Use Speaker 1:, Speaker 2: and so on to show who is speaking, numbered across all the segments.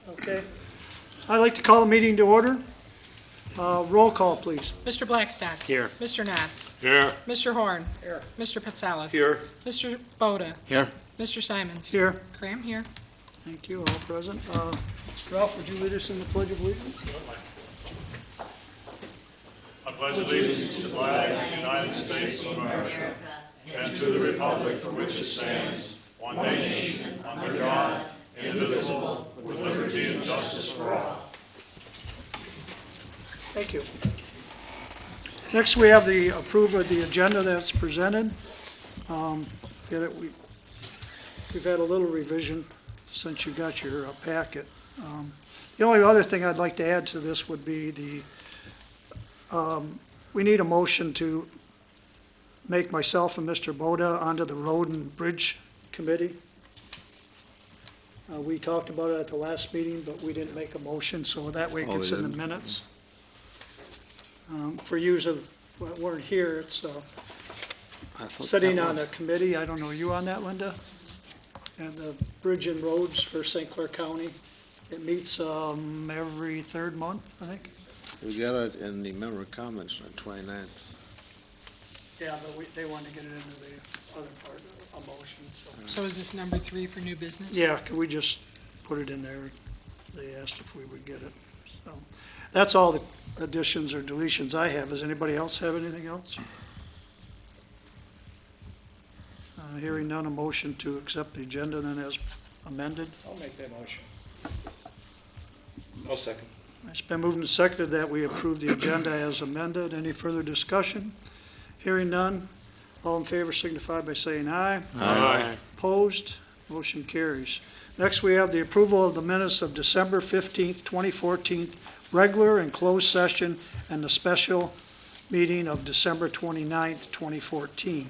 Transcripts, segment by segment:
Speaker 1: Okay. I'd like to call the meeting to order. Roll call, please.
Speaker 2: Mr. Blackstock.
Speaker 3: Here.
Speaker 2: Mr. Knotts.
Speaker 3: Here.
Speaker 2: Mr. Horn.
Speaker 1: Here.
Speaker 2: Mr. Patsalis.
Speaker 3: Here.
Speaker 2: Mr. Boda.
Speaker 3: Here.
Speaker 2: Mr. Simons.
Speaker 1: Here.
Speaker 2: Graham here.
Speaker 1: Thank you, all present. Ralph, would you lead us in the Pledge of Allegiance?
Speaker 4: I pledge allegiance to the flag of the United States of America and to the republic for which it stands, one nation, under God, indivisible, with liberty and justice for all.
Speaker 1: Thank you. Next, we have the approval of the agenda that's presented. We've had a little revision since you got your packet. The only other thing I'd like to add to this would be we need a motion to make myself and Mr. Boda onto the Road and Bridge Committee. We talked about it at the last meeting, but we didn't make a motion, so that way it gets in the minutes. For yous that weren't here, it's sitting on a committee. I don't know, are you on that, Linda? And the Bridge and Roads for St. Clair County. It meets every third month, I think.
Speaker 5: We got it in the member comments on the 29th.
Speaker 1: Yeah, but they wanted to get it into the other part of a motion, so.
Speaker 2: So is this number 3 for new business?
Speaker 1: Yeah, could we just put it in there? They asked if we would get it. So that's all the additions or deletions I have. Does anybody else have anything else? Hearing none, a motion to accept the agenda then as amended.
Speaker 3: I'll make that motion. I'll second.
Speaker 1: It's been moved and seconded that we approve the agenda as amended. Any further discussion? Hearing none, all in favor signify by saying aye.
Speaker 3: Aye.
Speaker 1: Opposed? Motion carries. Next, we have the approval of the minutes of December 15th, 2014, regular and closed session, and the special meeting of December 29th, 2014.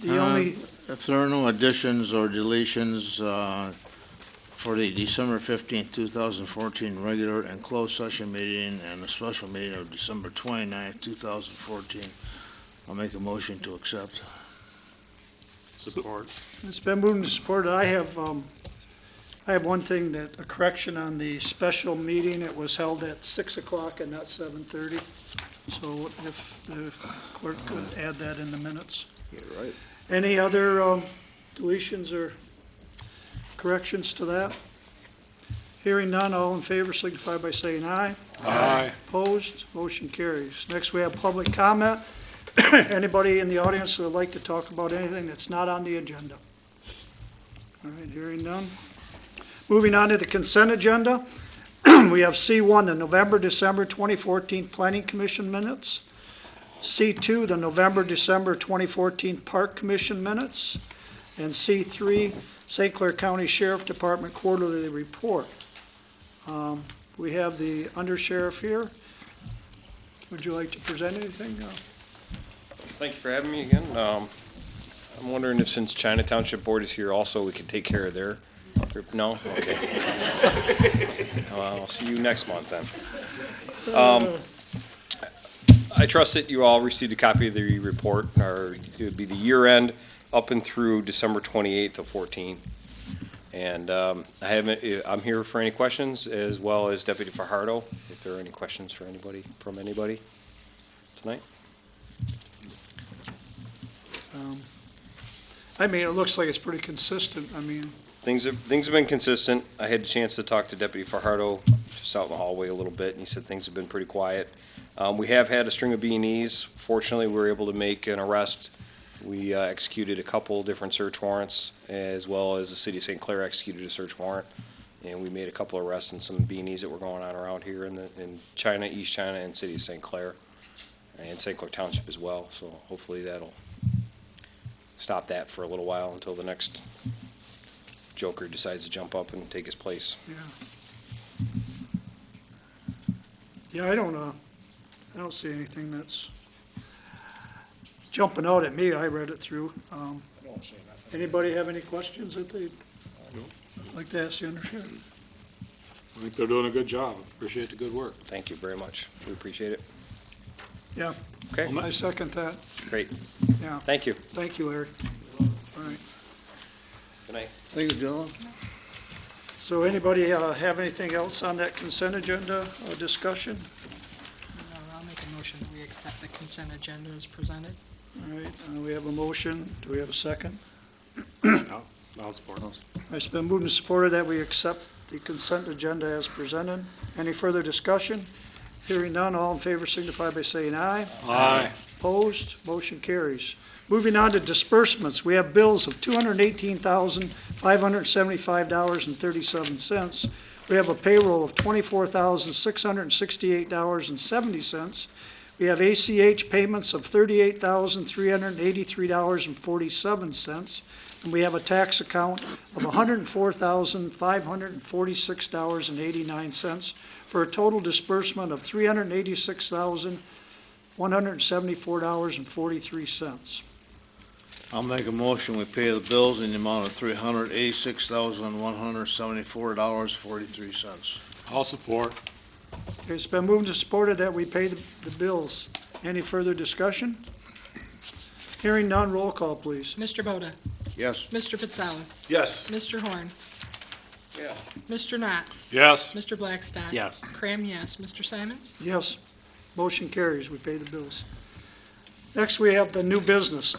Speaker 1: The only,
Speaker 5: If there are no additions or deletions for the December 15th, 2014 regular and closed session meeting and the special meeting of December 29th, 2014, I'll make a motion to accept.
Speaker 3: Support.
Speaker 1: it's been moved and supported. I have one thing, that a correction on the special meeting. It was held at 6 o'clock and not 7:30. So if the clerk could add that in the minutes.
Speaker 5: You're right.
Speaker 1: Any other deletions or corrections to that? Hearing none, all in favor signify by saying aye.
Speaker 3: Aye.
Speaker 1: Opposed? Motion carries. Next, we have public comment. Anybody in the audience that would like to talk about anything that's not on the agenda? All right, hearing none. Moving on to the consent agenda, we have C1, the November, December 2014 Planning Commission minutes. C2, the November, December 2014 Park Commission minutes. And C3, St. Clair County Sheriff Department Quarterly Report. We have the undersheriff here. Would you like to present anything?
Speaker 6: Thank you for having me again. I'm wondering if since China Township Board is here also, we could take care of their group. No? Okay. Well, I'll see you next month then. I trust that you all received a copy of the report, or it would be the year end up and through December 28th of 14. And I'm here for any questions, as well as Deputy Fajardo, if there are any questions for anybody, from anybody tonight.
Speaker 1: I mean, it looks like it's pretty consistent. I mean,
Speaker 6: Things have been consistent. I had a chance to talk to Deputy Fajardo just out in the hallway a little bit, and he said things have been pretty quiet. We have had a string of B&Es. Fortunately, we were able to make an arrest. We executed a couple different search warrants, as well as the City of St. Clair executed a search warrant, and we made a couple arrests in some B&Es that were going on around here in China, East China, and City of St. Clair, and St. Clair Township as well. So hopefully that'll stop that for a little while until the next joker decides to jump up and take his place.
Speaker 1: yeah, I don't see anything that's jumping out at me. I read it through. Anybody have any questions that they'd like to ask the undersheriff?
Speaker 3: I think they're doing a good job. Appreciate the good work.
Speaker 6: Thank you very much. We appreciate it.
Speaker 1: Yeah,
Speaker 6: Okay,
Speaker 1: I second that.
Speaker 6: great.
Speaker 1: Yeah,
Speaker 6: Thank you.
Speaker 1: thank you, Larry. All right.
Speaker 6: Good night.
Speaker 5: Thank you, gentlemen.
Speaker 1: So anybody have anything else on that consent agenda discussion?
Speaker 2: No, I'll make a motion that we accept the consent agenda as presented.
Speaker 1: All right, we have a motion. Do we have a second?
Speaker 3: I'll support.
Speaker 1: It's been moved and supported that we accept the consent agenda as presented. Any further discussion? Hearing none, all in favor signify by saying aye.
Speaker 3: Aye.
Speaker 1: Opposed, motion carries. Moving on to disbursements, we have bills of $218,575.37. We have a payroll of $24,668.70. We have ACH payments of $38,383.47. And we have a tax account of $104,546.89 for a total disbursement of $386,174.43.
Speaker 5: I'll make a motion, we pay the bills in the amount of $386,174.43.
Speaker 3: I'll support.
Speaker 1: Okay, it's been moved and supported that we pay the bills. Any further discussion? Hearing none, roll call, please.
Speaker 2: Mr. Boda?
Speaker 5: Yes.
Speaker 2: Mr. Pitsalis?
Speaker 3: Yes.
Speaker 2: Mr. Horn?
Speaker 5: Yeah.
Speaker 2: Mr. Knotts?
Speaker 3: Yes.
Speaker 2: Mr. Blackstock?
Speaker 3: Yes.
Speaker 2: Cram, yes. Mr. Simons?
Speaker 1: Yes. Motion carries. We pay the bills. Next, we have the new business,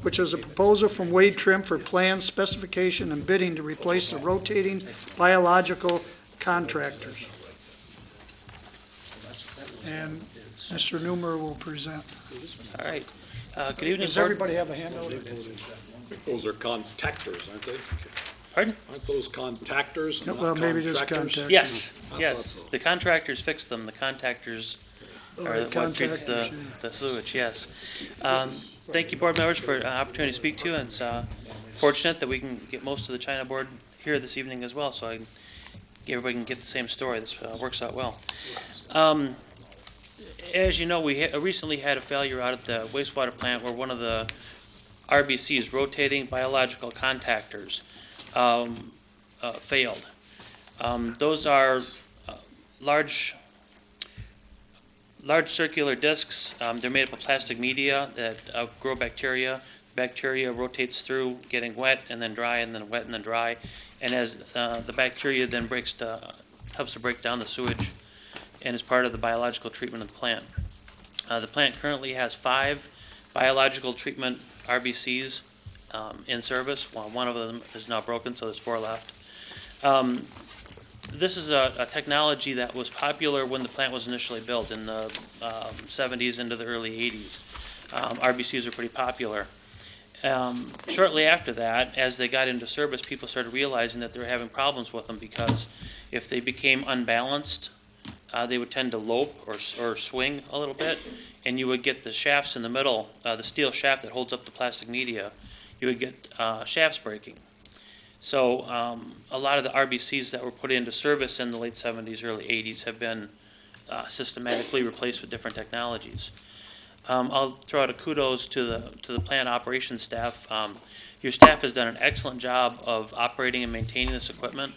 Speaker 1: which is a proposal from Wade Trim for plans, specification, and bidding to replace the rotating biological contractors. And Mr. Newmer will present.
Speaker 7: All right. Good evening,
Speaker 1: Does
Speaker 7: Board.
Speaker 1: everybody have a handout?
Speaker 3: Those are contactors, aren't they?
Speaker 7: Pardon?
Speaker 3: Aren't those contactors and not
Speaker 1: Well, maybe just
Speaker 3: contractors?
Speaker 1: contact.
Speaker 7: Yes,
Speaker 3: I
Speaker 7: yes.
Speaker 3: thought so.
Speaker 7: The contractors fix them. The contactors are what treats the sewage, yes. Thank you, board members, for an opportunity to speak to you. And it's fortunate that we can get most of the China board here this evening as well, so everybody can get the same story. This works out well. As you know, we recently had a failure out at the wastewater plant where one of the RBCs, rotating biological contactors, failed. Those are large circular discs. They're made up of plastic media that grow bacteria. Bacteria rotates through, getting wet and then dry and then wet and then dry. And as the bacteria then helps to break down the sewage and is part of the biological treatment of the plant. The plant currently has 5 biological treatment RBCs in service. One of them is now broken, so there's 4 left. This is a technology that was popular when the plant was initially built in the 70s into the early 80s. RBCs were pretty popular. Shortly after that, as they got into service, people started realizing that they were having problems with them because if they became unbalanced, they would tend to lope or swing a little bit, and you would get the shafts in the middle, the steel shaft that holds up the plastic media, you would get shafts breaking. So a lot of the RBCs that were put into service in the late 70s, early 80s have been systematically replaced with different technologies. I'll throw out a kudos to the plant operations staff. Your staff has done an excellent job of operating and maintaining this equipment.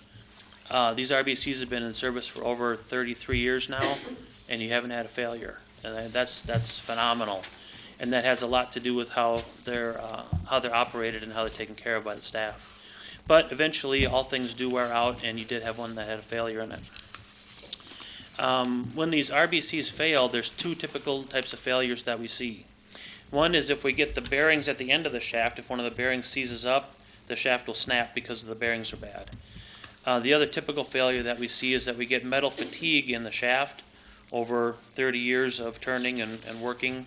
Speaker 7: These RBCs have been in service for over 33 years now, and you haven't had a failure. And that's phenomenal. And that has a lot to do with how they're operated and how they're taken care of by the staff. But eventually, all things do wear out, and you did have one that had a failure in it. When these RBCs fail, there's 2 typical types of failures that we see. One is if we get the bearings at the end of the shaft, if one of the bearings seizes up, the shaft will snap because the bearings are bad. The other typical failure that we see is that we get metal fatigue in the shaft over 30 years of turning and working.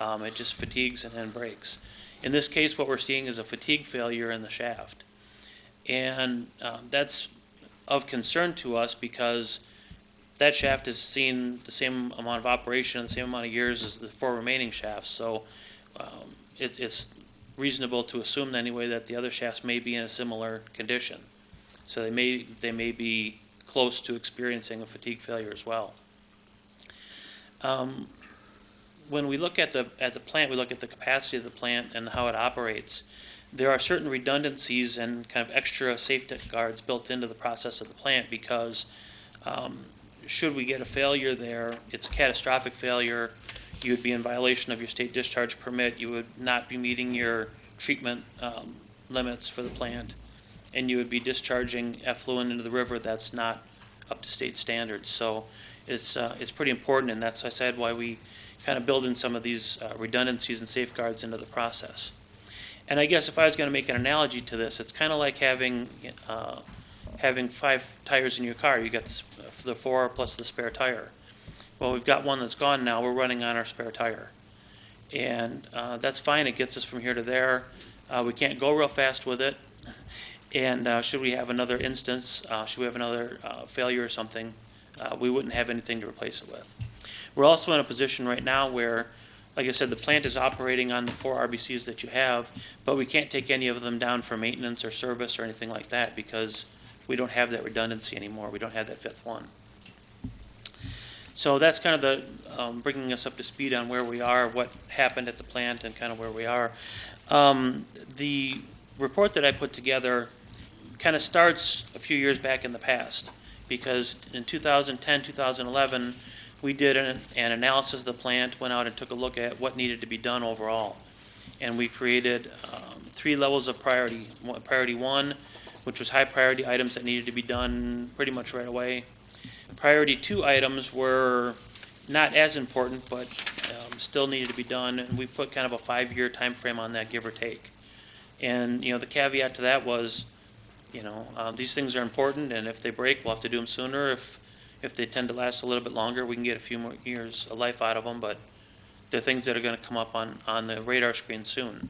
Speaker 7: It just fatigues and then breaks. In this case, what we're seeing is a fatigue failure in the shaft. And that's of concern to us because that shaft has seen the same amount of operation, the same amount of years as the 4 remaining shafts. So it's reasonable to assume anyway that the other shafts may be in a similar condition. So they may be close to experiencing a fatigue failure as well. When we look at the plant, we look at the capacity of the plant and how it operates. There are certain redundancies and kind of extra safeguards built into the process of the plant because should we get a failure there, it's a catastrophic failure. You would be in violation of your state discharge permit. You would not be meeting your treatment limits for the plant. and you would be discharging effluent into the river that's not up to state standards. So it's pretty important, and that's, I said, why we kind of build in some of these redundancies and safeguards into the process. And I guess if I was going to make an analogy to this, it's kind of like having 5 tires in your car. You got the 4 plus the spare tire. Well, we've got one that's gone now. We're running on our spare tire. And that's fine. It gets us from here to there. We can't go real fast with it. And should we have another instance, should we have another failure or something, we wouldn't have anything to replace it with. We're also in a position right now where, like I said, the plant is operating on the 4 RBCs that you have, but we can't take any of them down for maintenance or service or anything like that because we don't have that redundancy anymore. We don't have that 5th one. So that's kind of the bringing us up to speed on where we are, what happened at the plant, and kind of where we are. The report that I put together kind of starts a few years back in the past, because in 2010, 2011, we did an analysis of the plant, went out and took a look at what needed to be done overall. And we created 3 levels of priority. Priority 1, which was high priority items that needed to be done pretty much right away. Priority 2 items were not as important, but still needed to be done, and we put kind of a 5-year time frame on that, give or take. And the caveat to that was, these things are important, and if they break, we'll have to do them sooner. If they tend to last a little bit longer, we can get a few more years of life out of them, but they're things that are going to come up on the radar screen soon.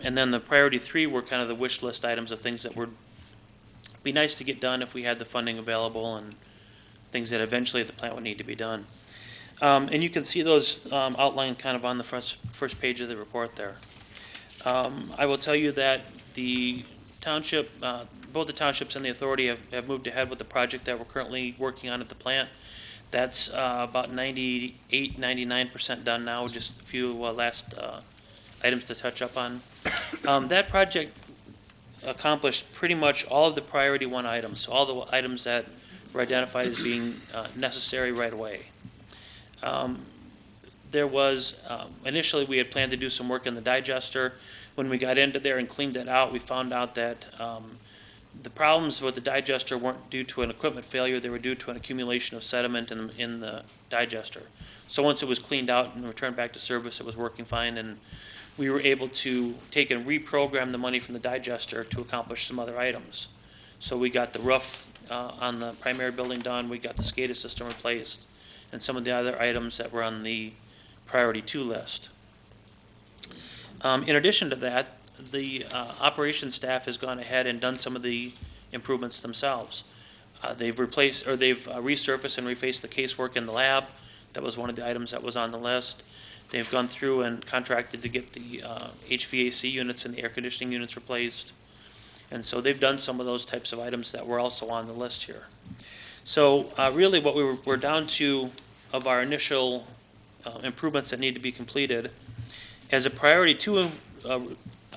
Speaker 7: And then the priority 3 were kind of the wish list items of things that would be nice to get done if we had the funding available, and things that eventually the plant would need to be done. And you can see those outlined kind of on the first page of the report there. I will tell you that the township, both the townships and the authority have moved ahead with the project that we're currently working on at the plant. That's about 98, 99% done now, just a few last items to touch up on. That project accomplished pretty much all of the priority 1 items, so all the items that were identified as being necessary right away. There was, initially we had planned to do some work in the digester. When we got into there and cleaned it out, we found out that the problems with the digester weren't due to an equipment failure, they were due to an accumulation of sediment in the digester. So once it was cleaned out and returned back to service, it was working fine, and we were able to take and reprogram the money from the digester to accomplish some other items. So we got the roof on the primary building done, we got the SCADA system replaced, and some of the other items that were on the priority 2 list. In addition to that, the operations staff has gone ahead and done some of the improvements themselves. They've replaced, or they've resurfaced and refaced the casework in the lab. That was one of the items that was on the list. They've gone through and contracted to get the HVAC units and the air conditioning units replaced. And so they've done some of those types of items that were also on the list here. So really what we're down to of our initial improvements that need to be completed, as a priority 2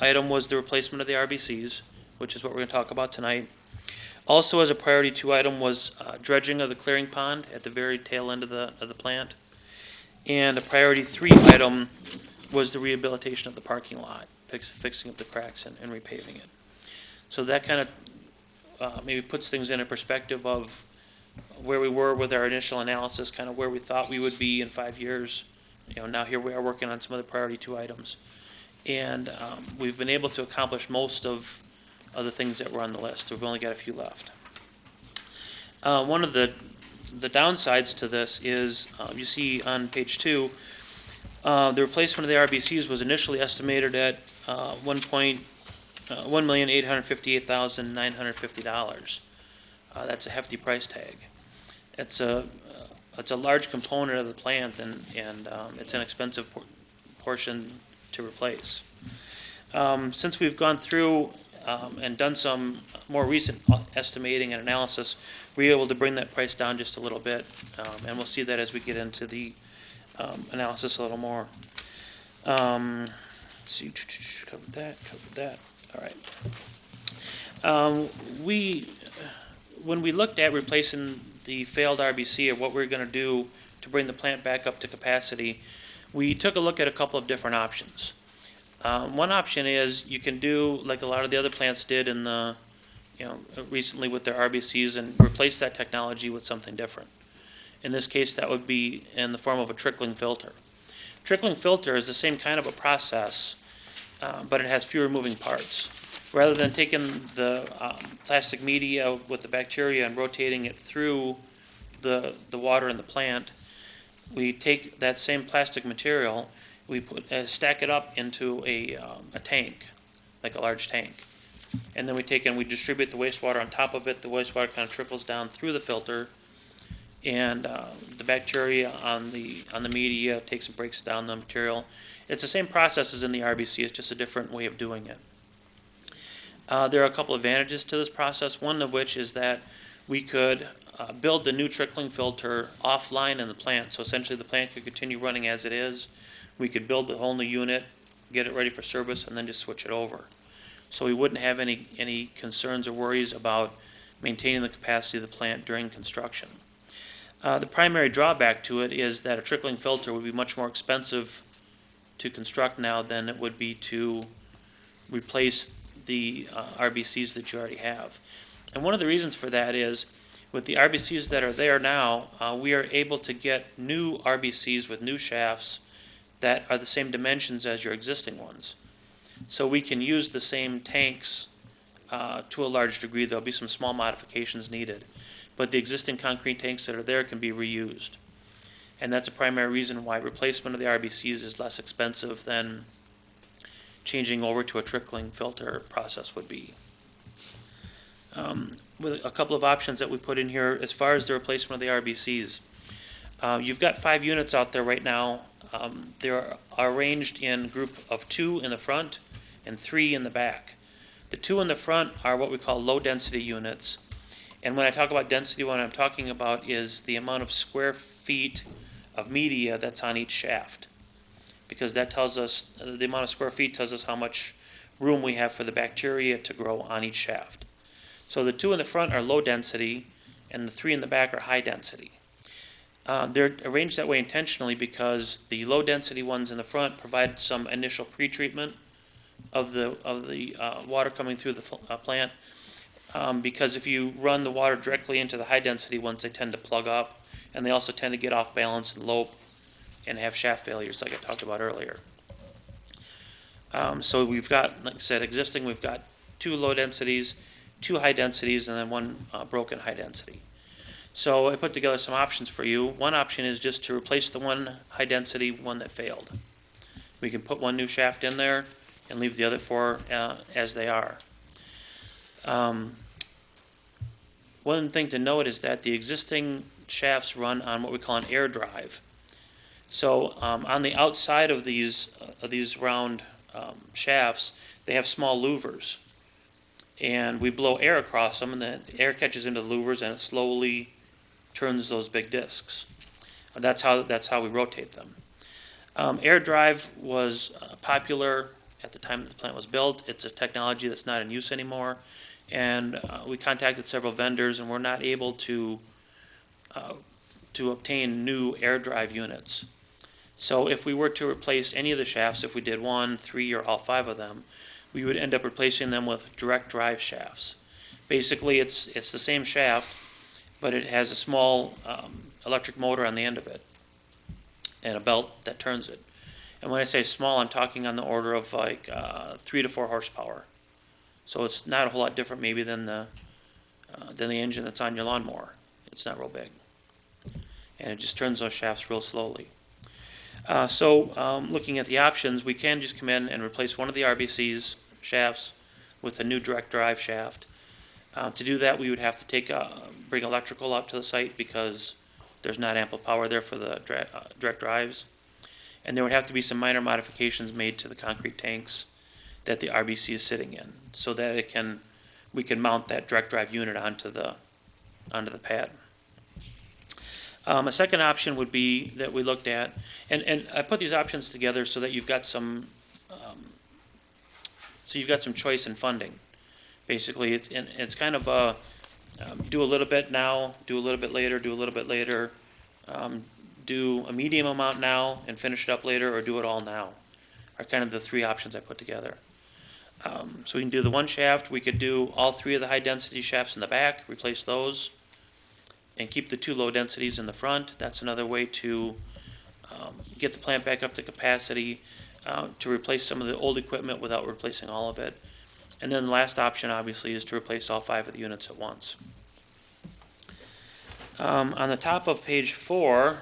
Speaker 7: item was the replacement of the RBCs, which is what we're going to talk about tonight. Also as a priority 2 item was dredging of the clearing pond at the very tail end of the plant. And a priority 3 item was the rehabilitation of the parking lot, fixing up the cracks and repaving it. So that kind of maybe puts things in a perspective of where we were with our initial analysis, kind of where we thought we would be in 5 years. Now here we are working on some of the priority 2 items. And we've been able to accomplish most of the things that were on the list. We've only got a few left. One of the downsides to this is, you see on page 2, the replacement of the RBCs was initially estimated at $1,858,950. That's a hefty price tag. It's a large component of the plant, and it's an expensive portion to replace. Since we've gone through and done some more recent estimating and analysis, we're able to bring that price down just a little bit, and we'll see that as we get into the analysis a little more. Let's see, covered that. All right. When we looked at replacing the failed RBC, or what we're going to do to bring the plant back up to capacity, we took a look at a couple of different options. One option is you can do like a lot of the other plants did in the recently with their RBCs and replace that technology with something different. In this case, that would be in the form of a trickling filter. Trickling filter is the same kind of a process, but it has fewer moving parts. Rather than taking the plastic media with the bacteria and rotating it through the water in the plant, we take that same plastic material, we stack it up into a tank, like a large tank. And then we take and we distribute the wastewater on top of it. The wastewater kind of trickles down through the filter, and the bacteria on the media takes and breaks down the material. It's the same process as in the RBC. It's just a different way of doing it. There are a couple advantages to this process. One of which is that we could build the new trickling filter offline in the plant. So essentially, the plant could continue running as it is. We could build the whole new unit, get it ready for service, and then just switch it over. So we wouldn't have any concerns or worries about maintaining the capacity of the plant during construction. The primary drawback to it is that a trickling filter would be much more expensive to construct now than it would be to replace the RBCs that you already have. And one of the reasons for that is with the RBCs that are there now, we are able to get new RBCs with new shafts that are the same dimensions as your existing ones. So we can use the same tanks to a large degree. There'll be some small modifications needed, but the existing concrete tanks that are there can be reused. And that's a primary reason why replacement of the RBCs is less expensive than changing over to a trickling filter process would be. With a couple of options that we put in here as far as the replacement of the RBCs. You've got 5 units out there right now. They are arranged in group of 2 in the front and 3 in the back. The 2 in the front are what we call low-density units. And when I talk about density, what I'm talking about is the amount of square feet of media that's on each shaft. Because that tells us, the amount of square feet tells us how much room we have for the bacteria to grow on each shaft. So the 2 in the front are low density, and the 3 in the back are high density. They're arranged that way intentionally because the low density ones in the front provide some initial pre-treatment of the water coming through the plant. Because if you run the water directly into the high density ones, they tend to plug up, and they also tend to get off balance and lope and have shaft failures like I talked about earlier. So we've got, like I said, existing, we've got 2 low densities, 2 high densities, and then 1 broken high density. So I put together some options for you. One option is just to replace the 1 high density one that failed. We can put 1 new shaft in there and leave the other 4 as they are. One thing to note is that the existing shafts run on what we call an air drive. So on the outside of these round shafts, they have small louvers. And we blow air across them, and the air catches into the louvers, and it slowly turns those big discs. That's how we rotate them. Air drive was popular at the time that the plant was built. It's a technology that's not in use anymore, and we contacted several vendors, and we're not able to obtain new air drive units. So if we were to replace any of the shafts, if we did 1, 3, or all 5 of them, we would end up replacing them with direct drive shafts. Basically, it's the same shaft, but it has a small electric motor on the end of it and a belt that turns it. And when I say small, I'm talking on the order of like 3 to 4 horsepower. So it's not a whole lot different maybe than the engine that's on your lawnmower. It's not real big. And it just turns those shafts real slowly. Looking at the options, we can just come in and replace one of the RBC's shafts with a new direct drive shaft. To do that, we would have to bring electrical out to the site because there's not ample power there for the direct drives. And there would have to be some minor modifications made to the concrete tanks that the RBC is sitting in so that we can mount that direct drive unit onto the pad. A second option would be that we looked at, and I put these options together so that you've got some choice in funding. Basically, it's kind of a do a little bit now, do a little bit later, do a little bit later, do a medium amount now and finish it up later, or do it all now, are kind of the 3 options I put together. So we can do the one shaft, we could do all three of the high-density shafts in the back, replace those, and keep the two low densities in the front. That's another way to get the plant back up to capacity, to replace some of the old equipment without replacing all of it. And then the last option, obviously, is to replace all 5 of the units at once. On the top of page 4,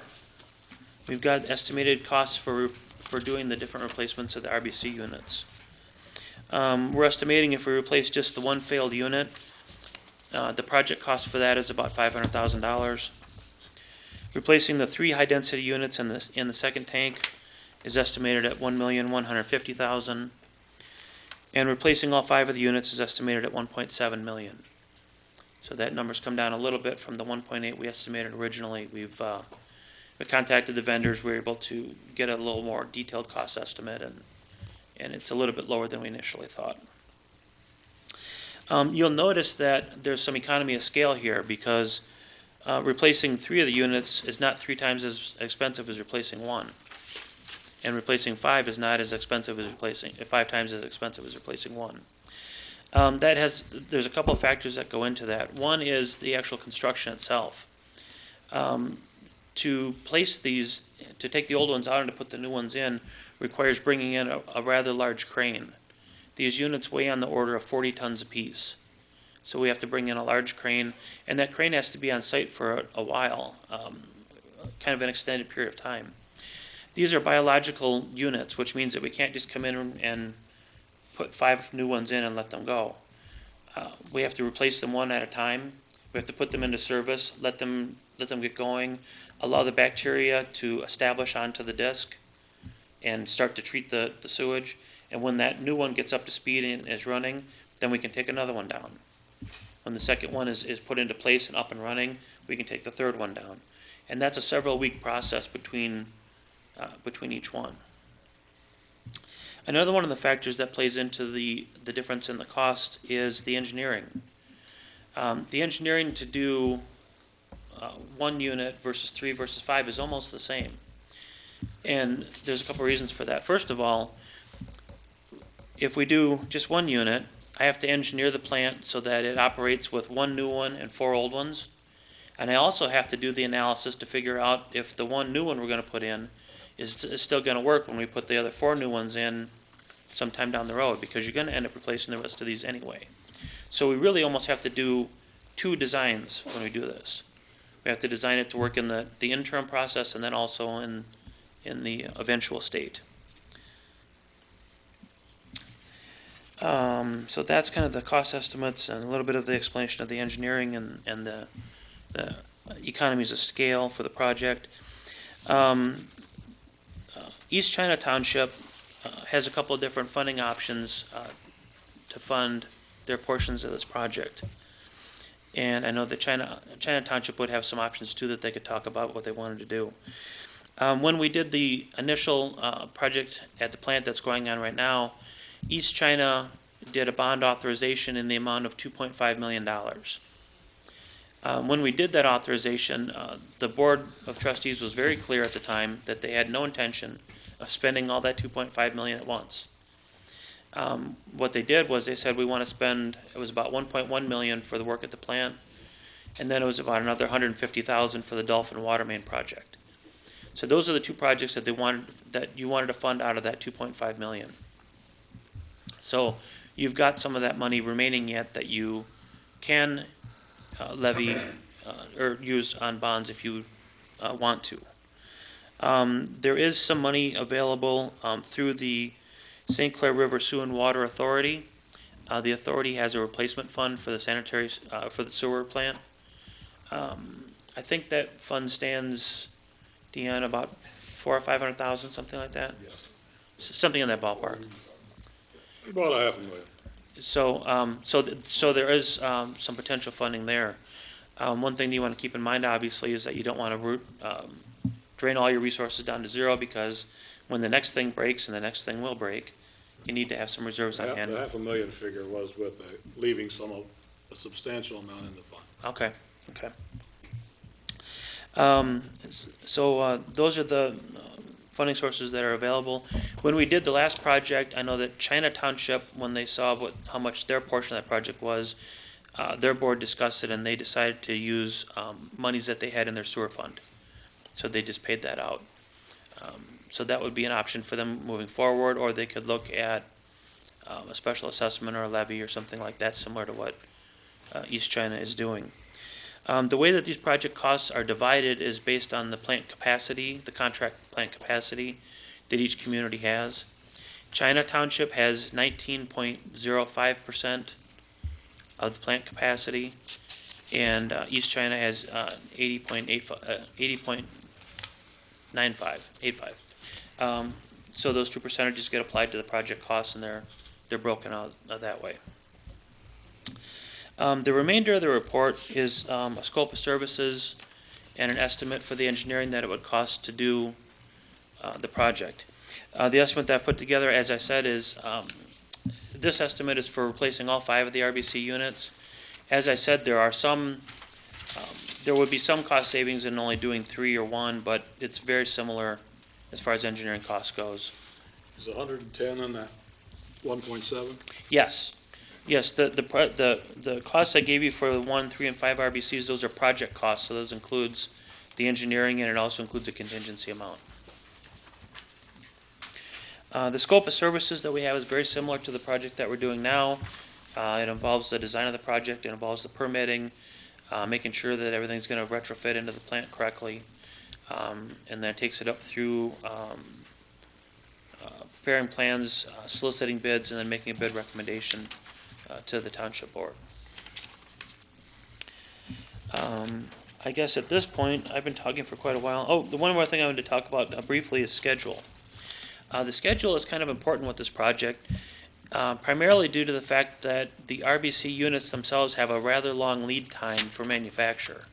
Speaker 7: we've got estimated costs for doing the different replacements of the RBC units. We're estimating if we replace just the one failed unit, the project cost for that is about $500,000. Replacing the 3 high-density units in the second tank is estimated at $1,150,000. And replacing all 5 of the units is estimated at $1.7 million. So that number's come down a little bit from the 1.8 we estimated originally. We contacted the vendors, we were able to get a little more detailed cost estimate, and it's a little bit lower than we initially thought. You'll notice that there's some economy of scale here because replacing 3 of the units is not 3 times as expensive as replacing 1. And replacing 5 is not as expensive as 5 times as expensive as replacing 1. There's a couple of factors that go into that. One is the actual construction itself. To place these, to take the old ones out and to put the new ones in, requires bringing in a rather large crane. These units weigh on the order of 40 tons apiece. So we have to bring in a large crane, and that crane has to be on site for a while, kind of an extended period of time. These are biological units, which means that we can't just come in and put 5 new ones in and let them go. We have to replace them one at a time. We have to put them into service, let them get going, allow the bacteria to establish onto the disc and start to treat the sewage. And when that new one gets up to speed and is running, then we can take another one down. When the second one is put into place and up and running, we can take the third one down. And that's a several-week process between each one. Another one of the factors that plays into the difference in the cost is the engineering. The engineering to do 1 unit versus 3 versus 5 is almost the same. And there's a couple reasons for that. First of all, if we do just 1 unit, I have to engineer the plant so that it operates with 1 new one and 4 old ones. And I also have to do the analysis to figure out if the 1 new one we're going to put in is still going to work when we put the other 4 new ones in sometime down the road, because you're going to end up replacing the rest of these anyway. So we really almost have to do 2 designs when we do this. We have to design it to work in the interim process and then also in the eventual state. So that's kind of the cost estimates and a little bit of the explanation of the engineering and the economies of scale for the project. East China Township has a couple of different funding options to fund their portions of this project. And I know that China Township would have some options too that they could talk about what they wanted to do. When we did the initial project at the plant that's going on right now, East China did a bond authorization in the amount of $2.5 million. When we did that authorization, the Board of Trustees was very clear at the time that they had no intention of spending all that $2.5 million at once. What they did was they said we want to spend, it was about $1.1 million for the work at the plant, and then it was about another $150,000 for the Dolphin Water Main project. So those are the 2 projects that you wanted to fund out of that $2.5 million. So you've got some of that money remaining yet that you can levy or use on bonds if you want to. There is some money available through the St. Clair River Sewer and Water Authority. The authority has a replacement fund for the sanitary for the sewer plant. I think that fund stands, Deanne, about $400,000 or $500,000, something like that.
Speaker 3: Yes.
Speaker 7: Something in that ballpark.
Speaker 3: About $500,000.
Speaker 7: So there is some potential funding there. One thing that you want to keep in mind, obviously, is that you don't want to drain all your resources down to zero, because when the next thing breaks, and the next thing will break, you need to have some reserves on hand.
Speaker 3: The $500,000 figure was with leaving a substantial amount in the fund.
Speaker 7: Okay. So those are the funding sources that are available. When we did the last project, I know that China Township, when they saw how much their portion of that project was, their board discussed it and they decided to use monies that they had in their sewer fund. So they just paid that out. So that would be an option for them moving forward, or they could look at a special assessment or a levy or something like that, similar to what East China is doing. The way that these project costs are divided is based on the plant capacity, the contract plant capacity that each community has. China Township has 19.05% of the plant capacity, and East China has 80.85. So those two percentages get applied to the project costs, and they're broken out that way. The remainder of the report is a scope of services and an estimate for the engineering that it would cost to do the project. The estimate that I've put together, as I said, is this estimate is for replacing all 5 of the RBC units. As I said, there would be some cost savings in only doing 3 or 1, but it's very similar as far as engineering cost goes.
Speaker 3: Is 110 on that 1.7?
Speaker 7: Yes. Yes, the costs I gave you for the 1, 3, and 5 RBCs, those are project costs, so those includes the engineering, and it also includes a contingency amount. The scope of services that we have is very similar to the project that we're doing now. It involves the design of the project, it involves the permitting, making sure that everything's going to retrofit into the plant correctly, and then it takes it up through preparing plans, soliciting bids, and then making a bid recommendation to the Township Board. I guess at this point, I've been talking for quite a while. Oh, the one more thing I wanted to talk about briefly is schedule. The schedule is kind of important with this project, primarily due to the fact that the RBC units themselves have a rather long lead time for manufacture.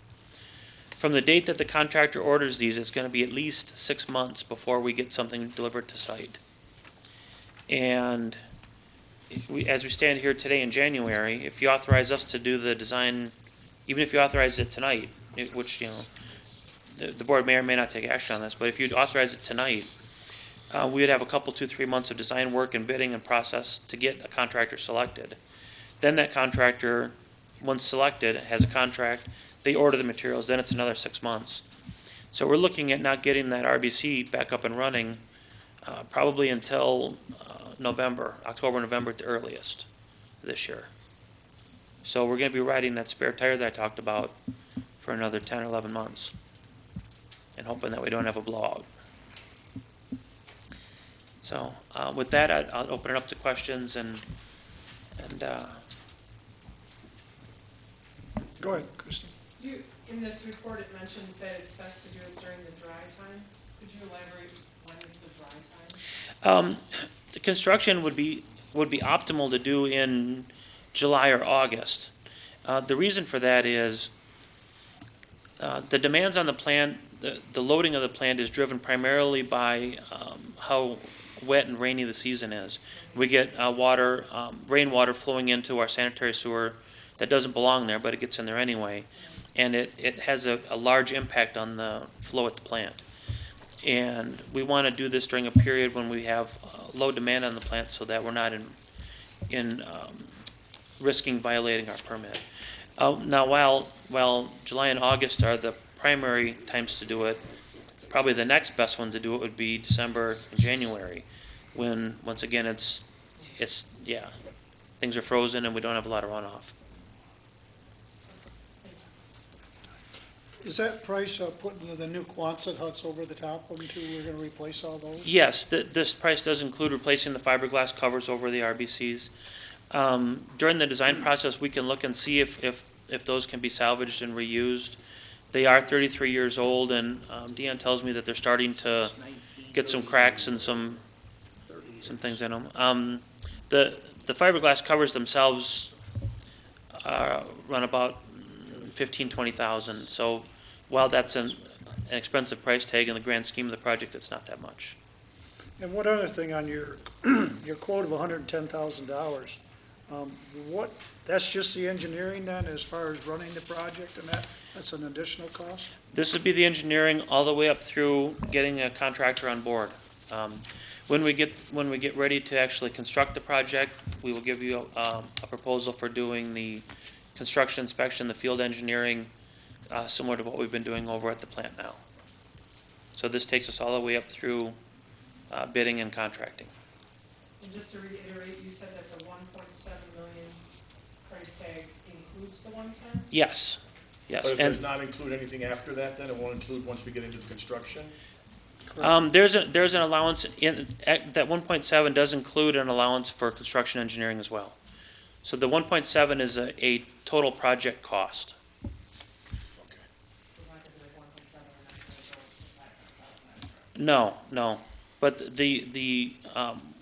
Speaker 7: From the date that the contractor orders these, it's going to be at least 6 months before we get something delivered to site. And as we stand here today in January, if you authorize us to do the design, even if you authorize it tonight, which, the board may or may not take action on this, but if you authorize it tonight, we would have a couple, 2-3 months of design work and bidding and process to get a contractor selected. Then that contractor, once selected, has a contract, they order the materials, then it's another 6 months. So we're looking at not getting that RBC back up and running probably until October, November at the earliest this year. So we're going to be riding that spare tire that I talked about for another 10 or 11 months and hoping that we don't have a blowout. So with that, I'll open it up to questions and
Speaker 1: Go ahead, Christine.
Speaker 8: In this report, it mentions that it's best to do it during the dry time. Could you elaborate when is the dry time?
Speaker 7: The construction would be optimal to do in July or August. The reason for that is the demands on the plant, the loading of the plant is driven primarily by how wet and rainy the season is. We get rainwater flowing into our sanitary sewer that doesn't belong there, but it gets in there anyway. And it has a large impact on the flow at the plant. And we want to do this during a period when we have low demand on the plant so that we're not in risking violating our permit. Now, while July and August are the primary times to do it, probably the next best one to do it would be December and January, when, once again, things are frozen and we don't have a lot of runoff.
Speaker 1: Is that price putting the new Quonset huts over the top of them too? We're going to replace all those?
Speaker 7: Yes, this price does include replacing the fiberglass covers over the RBCs. During the design process, we can look and see if those can be salvaged and reused. They are 33 years old, and Deanne tells me that they're starting to get some cracks and some things in them. The fiberglass covers themselves run about $15,000-$20,000. So while that's an expensive price tag in the grand scheme of the project, it's not that much.
Speaker 1: And one other thing on your your quote of $110,000, What, that's just the engineering then, as far as running the project and that's an additional cost?
Speaker 7: This would be the engineering all the way up through getting a contractor on board. When we get ready to actually construct the project, we will give you a proposal for doing the construction inspection, the field engineering, similar to what we've been doing over at the plant now. So this takes us all the way up through bidding and contracting.
Speaker 8: And just to reiterate, you said that the 1.7 million price tag includes the 110?
Speaker 7: Yes, yes.
Speaker 9: But it
Speaker 7: And
Speaker 9: does not include anything after that, then? It won't include once we get into the construction?
Speaker 7: there's an allowance in, that 1.7 does include an allowance for construction engineering as well. So the 1.7 is a total project cost.
Speaker 8: We're not gonna do like 1.7 and then go to 500,000 extra.
Speaker 7: No. But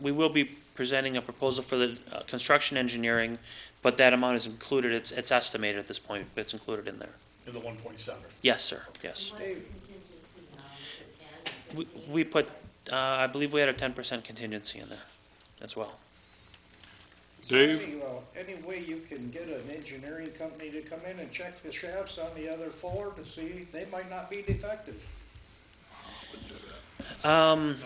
Speaker 7: we will be presenting a proposal for the construction engineering, but that amount is included, it's estimated at this point, but it's included in there.
Speaker 9: In the 1.7?
Speaker 7: Yes, sir, yes.
Speaker 10: What's the contingency now, is it 10?
Speaker 7: We put, I believe we had a 10% contingency in there as well.
Speaker 3: Dave?
Speaker 11: Any way you can get an engineering company to come in and check the shafts on the other floor to see, they might not be defective?
Speaker 1: You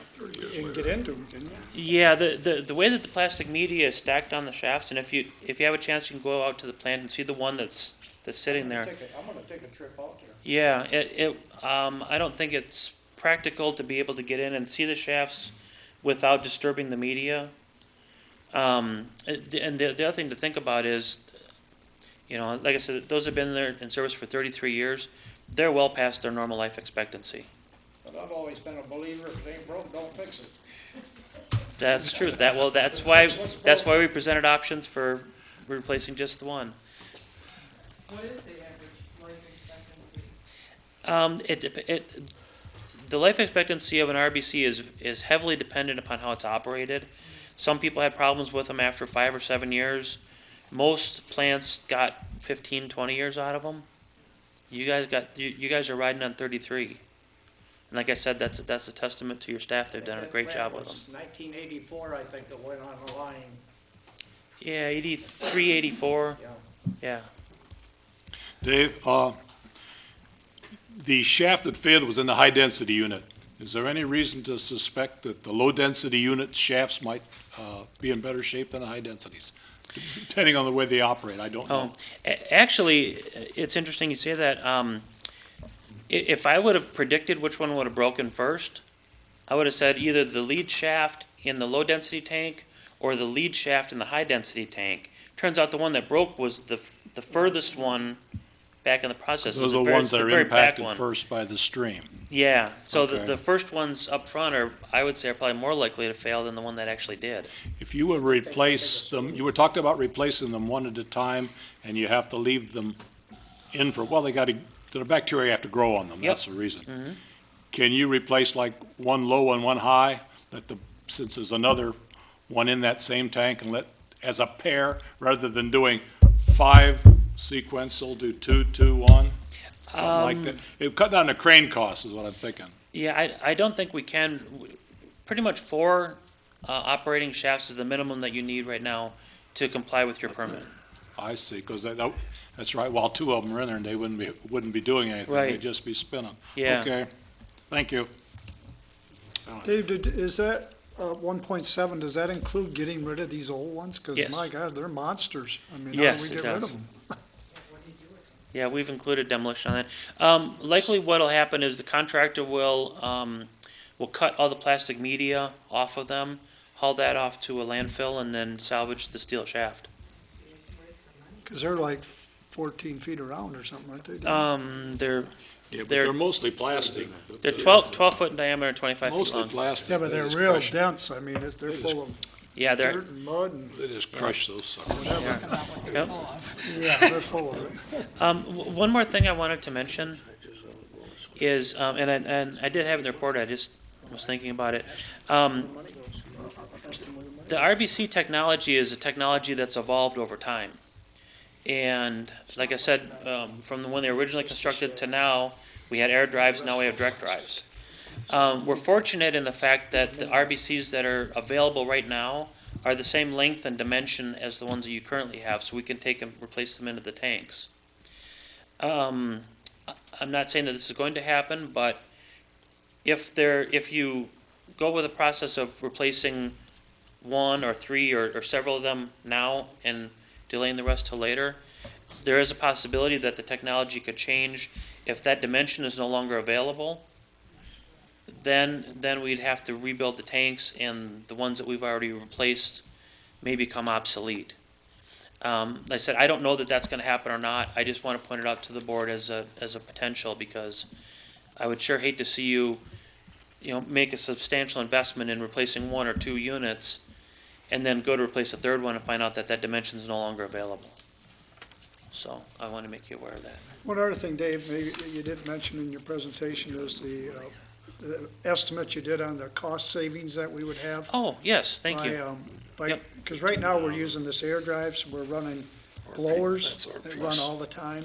Speaker 1: can get into them, can you?
Speaker 7: Yeah, the way that the plastic media is stacked on the shafts, and if you have a chance, you can go out to the plant and see the one that's sitting there.
Speaker 11: I'm gonna take a trip out there.
Speaker 7: Yeah, I don't think it's practical to be able to get in and see the shafts without disturbing the media. And the other thing to think about is, like I said, those have been there in service for 33 years. They're well past their normal life expectancy.
Speaker 11: But I've always been a believer, if it ain't broke, don't fix it.
Speaker 7: That's true. That's why we presented options for replacing just the one.
Speaker 8: What is the average life expectancy?
Speaker 7: The life expectancy of an RBC is heavily dependent upon how it's operated. Some people had problems with them after 5 or 7 years. Most plants got 15, 20 years out of them. You guys are riding on 33. And like I said, that's a testament to your staff. They've done a great job with them.
Speaker 11: 1984, I think, it went on the line,
Speaker 7: Yeah, 83, 84.
Speaker 11: yeah.
Speaker 7: Yeah.
Speaker 3: Dave, the shaft that failed was in the high-density unit. Is there any reason to suspect that the low-density unit shafts might be in better shape than the high-densities? Depending on the way they operate, I don't know.
Speaker 7: Actually, it's interesting you say that. If I would have predicted which one would have broken first, I would have said either the lead shaft in the low-density tank or the lead shaft in the high-density tank. Turns out the one that broke was the furthest one back in the process.
Speaker 3: Those
Speaker 7: It's
Speaker 3: are the ones that
Speaker 7: the
Speaker 3: are
Speaker 7: very back
Speaker 3: impacted
Speaker 7: one.
Speaker 3: first by the stream.
Speaker 7: Yeah, so
Speaker 3: Okay.
Speaker 7: the first ones up front are, I would say, are probably more likely to fail than the one that actually did.
Speaker 3: If you would replace them, you were talking about replacing them one at a time, and you have to leave them in for, well, the bacteria have to grow on them, that's the reason. Can you replace like one low and one high, since there's another one in that same tank, and as a pair, rather than doing 5 sequential, do 2, 2, 1? Something like that. It cut down the crane costs is what I'm thinking.
Speaker 7: Yeah, I don't think we can. Pretty much 4 operating shafts is the minimum that you need right now to comply with your permit.
Speaker 3: I see, because that's right, while 2 of them are in there, and they wouldn't be doing anything,
Speaker 7: Right.
Speaker 3: they'd just be spinning.
Speaker 7: Yeah.
Speaker 3: Okay, thank you.
Speaker 1: Dave, is that 1.7, does that include getting rid of these old ones? Because
Speaker 7: Yes.
Speaker 1: my God, they're monsters. I mean, how
Speaker 7: Yes,
Speaker 1: do
Speaker 7: it
Speaker 1: we get rid
Speaker 7: does.
Speaker 1: of them?
Speaker 7: Yeah, we've included demolition on that. Likely what'll happen is the contractor will cut all the plastic media off of them, haul that off to a landfill, and then salvage the steel shaft.
Speaker 1: Because they're like 14 feet around or something, aren't they?
Speaker 7: They're
Speaker 3: Yeah, but
Speaker 7: They're-
Speaker 3: they're mostly plastic.
Speaker 7: they're 12 foot in diameter, 25 feet
Speaker 3: Mostly
Speaker 7: long.
Speaker 3: plastic.
Speaker 1: Yeah, but
Speaker 3: They
Speaker 1: they're
Speaker 3: just
Speaker 1: real
Speaker 3: crush-
Speaker 1: dense. I mean, they're
Speaker 3: They just-
Speaker 1: full of
Speaker 7: Yeah, they're,
Speaker 1: dirt and mud and,
Speaker 3: They just crush those suckers.
Speaker 2: Talk about what they're
Speaker 7: Yep.
Speaker 2: full of.
Speaker 1: yeah, they're full of it.
Speaker 7: one more thing I wanted to mention is, and I did have it in the report, I just was thinking about it. The RBC technology is a technology that's evolved over time. And like I said, from when they were originally constructed to now, we had air drives, now we have direct drives. We're fortunate in the fact that the RBCs that are available right now are the same length and dimension as the ones that you currently have, so we can take and replace them into the tanks. I'm not saying that this is going to happen, but if you go with a process of replacing one or three or several of them now and delaying the rest till later, there is a possibility that the technology could change. If that dimension is no longer available, then we'd have to rebuild the tanks, and the ones that we've already replaced may become obsolete. Like I said, I don't know that that's going to happen or not. I just want to point it out to the board as a potential, because I would sure hate to see you make a substantial investment in replacing one or two units, and then go to replace a third one and find out that that dimension is no longer available. So I want to make you aware of that.
Speaker 1: One other thing, Dave, maybe you didn't mention in your presentation is the estimate you did on the cost savings that we would have.
Speaker 7: Oh, yes, thank you. Yep.
Speaker 1: Because right now, we're using this air drive, so we're running blowers that run all the time.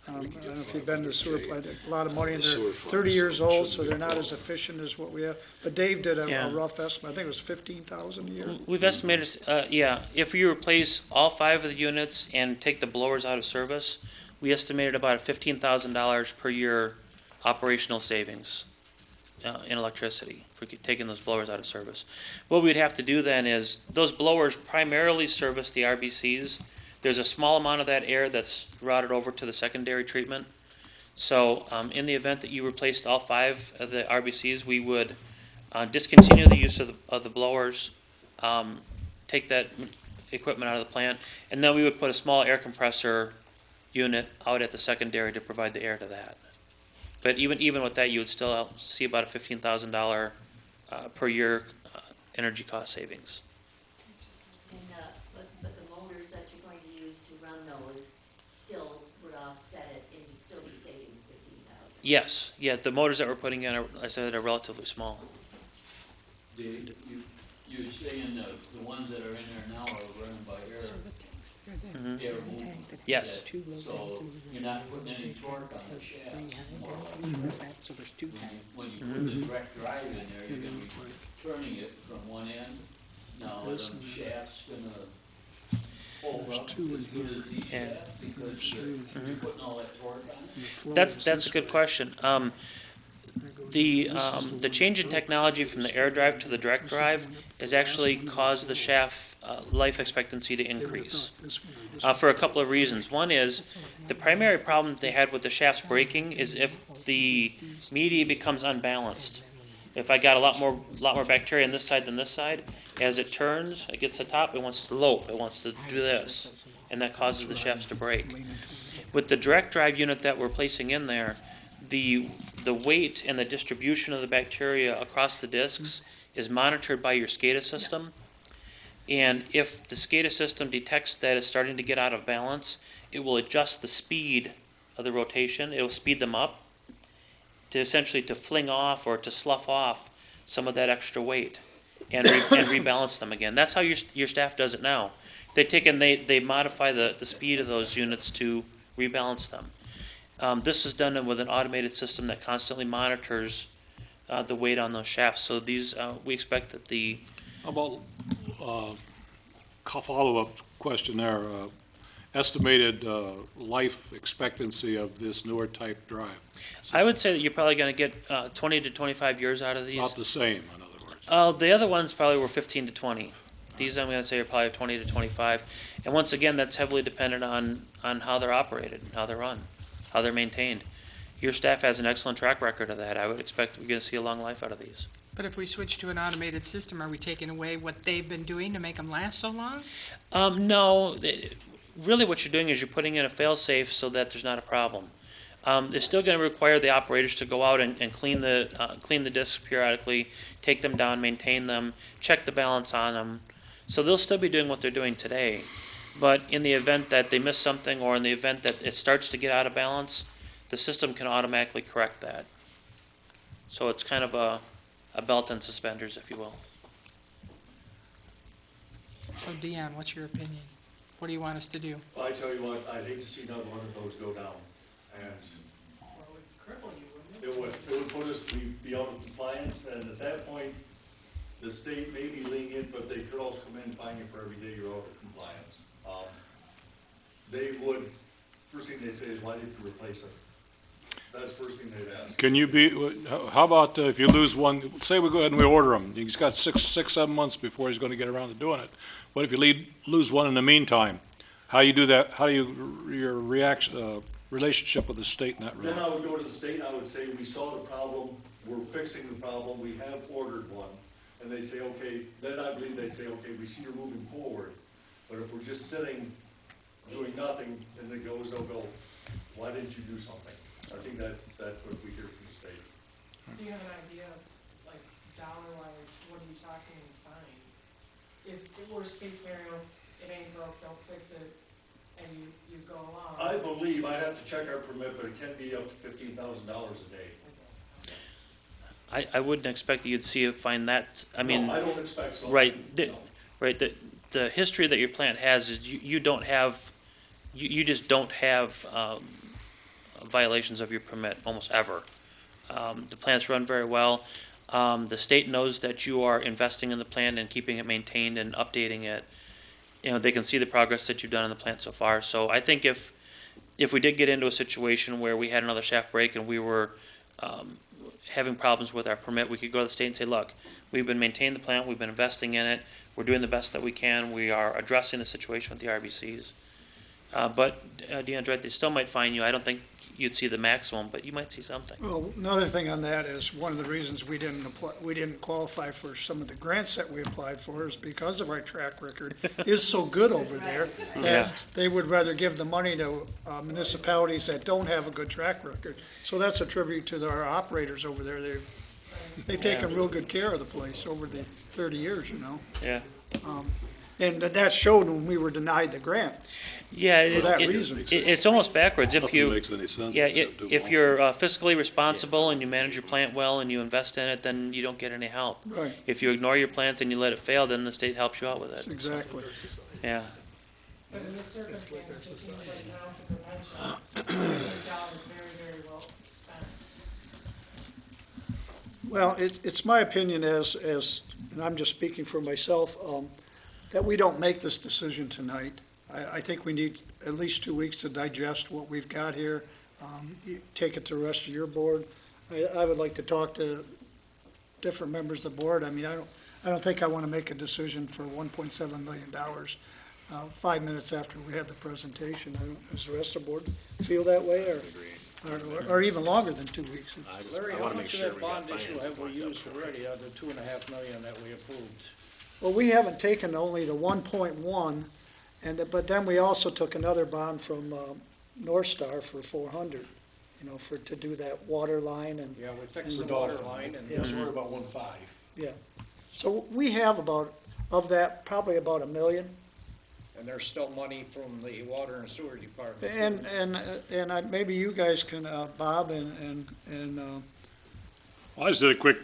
Speaker 1: I don't know if you've been to the sewer plant, a lot of money, and they're 30 years old, so they're not as efficient as what we have. But Dave did
Speaker 7: Yeah.
Speaker 1: a rough estimate, I think it was 15,000 a year.
Speaker 7: We've estimated, if you replace all 5 of the units and take the blowers out of service, we estimated about $15,000 per year operational savings in electricity for taking those blowers out of service. What we'd have to do then is, those blowers primarily service the RBCs. There's a small amount of that air that's routed over to the secondary treatment. So in the event that you replaced all 5 of the RBCs, we would discontinue the use of the blowers, take that equipment out of the plant, and then we would put a small air compressor unit out at the secondary to provide the air to that. But even with that, you would still see about a $15,000 per year energy cost savings.
Speaker 10: And, but the motors that you're going to use to run those still would offset it, and you'd still be saving 15,000.
Speaker 7: Yes, yeah, the motors that we're putting in, I said, are relatively small.
Speaker 12: You're saying the ones that are in there now are running by air,
Speaker 7: Mhm.
Speaker 12: air movement.
Speaker 7: Yes.
Speaker 12: So you're not putting any torque on the shaft.
Speaker 2: So there's 2 tanks.
Speaker 12: When you put the direct drive in there, you're gonna be turning it from one end. Now, are them shafts gonna hold up as good as these
Speaker 7: Yeah.
Speaker 12: shafts because you're putting all that torque on it?
Speaker 7: That's a good question. The change in technology from the air drive to the direct drive has actually caused the shaft life expectancy to increase for a couple of reasons. One is, the primary problem that they had with the shafts breaking is if the media becomes unbalanced. If I got a lot more bacteria on this side than this side, as it turns, it gets to the top, it wants to lope, it wants to do this, and that causes the shafts to break. With the direct drive unit that we're placing in there, the weight and the distribution of the bacteria across the discs is monitored by your SCADA system. And if the SCADA system detects that it's starting to get out of balance, it will adjust the speed of the rotation. It will speed them up to essentially to fling off or to slough off some of that extra weight and rebalance them again. That's how your staff does it now. They take and they modify the speed of those units to rebalance them. This is done with an automated system that constantly monitors the weight on those shafts. So these, we expect that the
Speaker 3: How about, follow-up question there, estimated life expectancy of this newer type drive?
Speaker 7: I would say that you're probably going to get 20 to 25 years out of these.
Speaker 3: About the same, in other words.
Speaker 7: The other ones probably were 15 to 20. These I'm going to say are probably 20 to 25. And once again, that's heavily dependent on how they're operated, how they're run, how they're maintained. Your staff has an excellent track record of that. I would expect we're going to see a long life out of these.
Speaker 2: But if we switch to an automated system, are we taking away what they've been doing to make them last so long?
Speaker 7: No, really what you're doing is you're putting in a fail-safe so that there's not a problem. They're still going to require the operators to go out and clean the discs periodically, take them down, maintain them, check the balance on them. So they'll still be doing what they're doing today. But in the event that they miss something, or in the event that it starts to get out of balance, the system can automatically correct that. So it's kind of a belt and suspenders, if you will.
Speaker 2: So Dion, what's your opinion? What do you want us to do?
Speaker 4: Well, I tell you what, I'd hate to see another one of those go down. And
Speaker 8: Or would cripple you, wouldn't it?
Speaker 4: it would put us, we'd be out of compliance, and at that point, the state may be lenient, but they could also come in and fine you for every day you're out of compliance. They would, first thing they'd say is, why didn't you replace it? That's the first thing they'd ask.
Speaker 3: Can you be, how about if you lose one, say we go ahead and we order him, he's got 7 months before he's gonna get around to doing it. What if you lose one in the meantime? How you do that, how do you, your relationship with the state in that
Speaker 4: Then
Speaker 3: regard?
Speaker 4: I would go to the state, and I would say, we saw the problem, we're fixing the problem, we have ordered one. And they'd say, okay, then I believe they'd say, okay, we see you're moving forward. But if we're just sitting, doing nothing, and it goes, they'll go, why didn't you do something? I think that's what we hear from the state.
Speaker 8: Do you have an idea of, like, dollar-wise, what are you talking in fines? If, the worst case scenario, it ain't broke, don't fix it, and you go along.
Speaker 4: I believe, I'd have to check our permit, but it can be up to $15,000 a day.
Speaker 7: I wouldn't expect that you'd see it find that, I mean.
Speaker 4: No, I don't expect so.
Speaker 7: Right,
Speaker 4: No.
Speaker 7: right, the history that your plant has is you don't have, you just don't have violations of your permit almost ever. The plant's run very well. The state knows that you are investing in the plant and keeping it maintained and updating it. You know, they can see the progress that you've done in the plant so far. So I think if we did get into a situation where we had another shaft break and we were having problems with our permit, we could go to the state and say, look, we've been maintaining the plant, we've been investing in it, we're doing the best that we can, we are addressing the situation with the RBCs. But Deanne's right, they still might fine you. I don't think you'd see the maximum, but you might see something.
Speaker 1: Well, another thing on that is, one of the reasons we didn't qualify for some of the grants that we applied for is because of our track record is so good over there
Speaker 7: Yeah.
Speaker 1: that they would rather give the money to municipalities that don't have a good track record. So that's a tribute to our operators over there. They've taken real good care of the place over the 30 years, you know.
Speaker 7: Yeah.
Speaker 1: And that showed when we were denied the grant.
Speaker 7: Yeah,
Speaker 1: For that reason.
Speaker 7: it's almost backwards. If
Speaker 3: Nothing
Speaker 7: you,
Speaker 3: makes any sense
Speaker 7: yeah,
Speaker 3: except do
Speaker 7: if
Speaker 3: more.
Speaker 7: you're fiscally responsible and you manage your plant well and you invest in it, then you don't get any help.
Speaker 1: Right,
Speaker 7: If you ignore your plant and you let it fail, then the state helps you out with
Speaker 1: that's
Speaker 7: it.
Speaker 1: exactly.
Speaker 7: Yeah.
Speaker 8: But in this circumstance, it just seems like now to prevention, $1 million is very, very well spent.
Speaker 1: Well, it's my opinion as, and I'm just speaking for myself, that we don't make this decision tonight. I think we need at least 2 weeks to digest what we've got here. You take it to the rest of your board. I would like to talk to different members of the board. I mean, I don't think I want to make a decision for $1.7 million 5 minutes after we had the presentation. Does the rest of the board feel that way, or even longer than 2 weeks? It's-
Speaker 11: Larry, how much of that bond issue have we used already out of the $2.5 million that we approved?
Speaker 1: Well, we haven't taken only the 1.1, but then we also took another bond from North Star for 400, you know, to do that water line and,
Speaker 11: Yeah, we fixed the water line and.
Speaker 1: Yeah.
Speaker 9: That's worth about 1.5.
Speaker 1: yeah. So we have of that, probably about $1 million.
Speaker 11: And there's still money from the water and sewer department.
Speaker 1: Maybe you guys can, Bob and
Speaker 3: I just did a quick,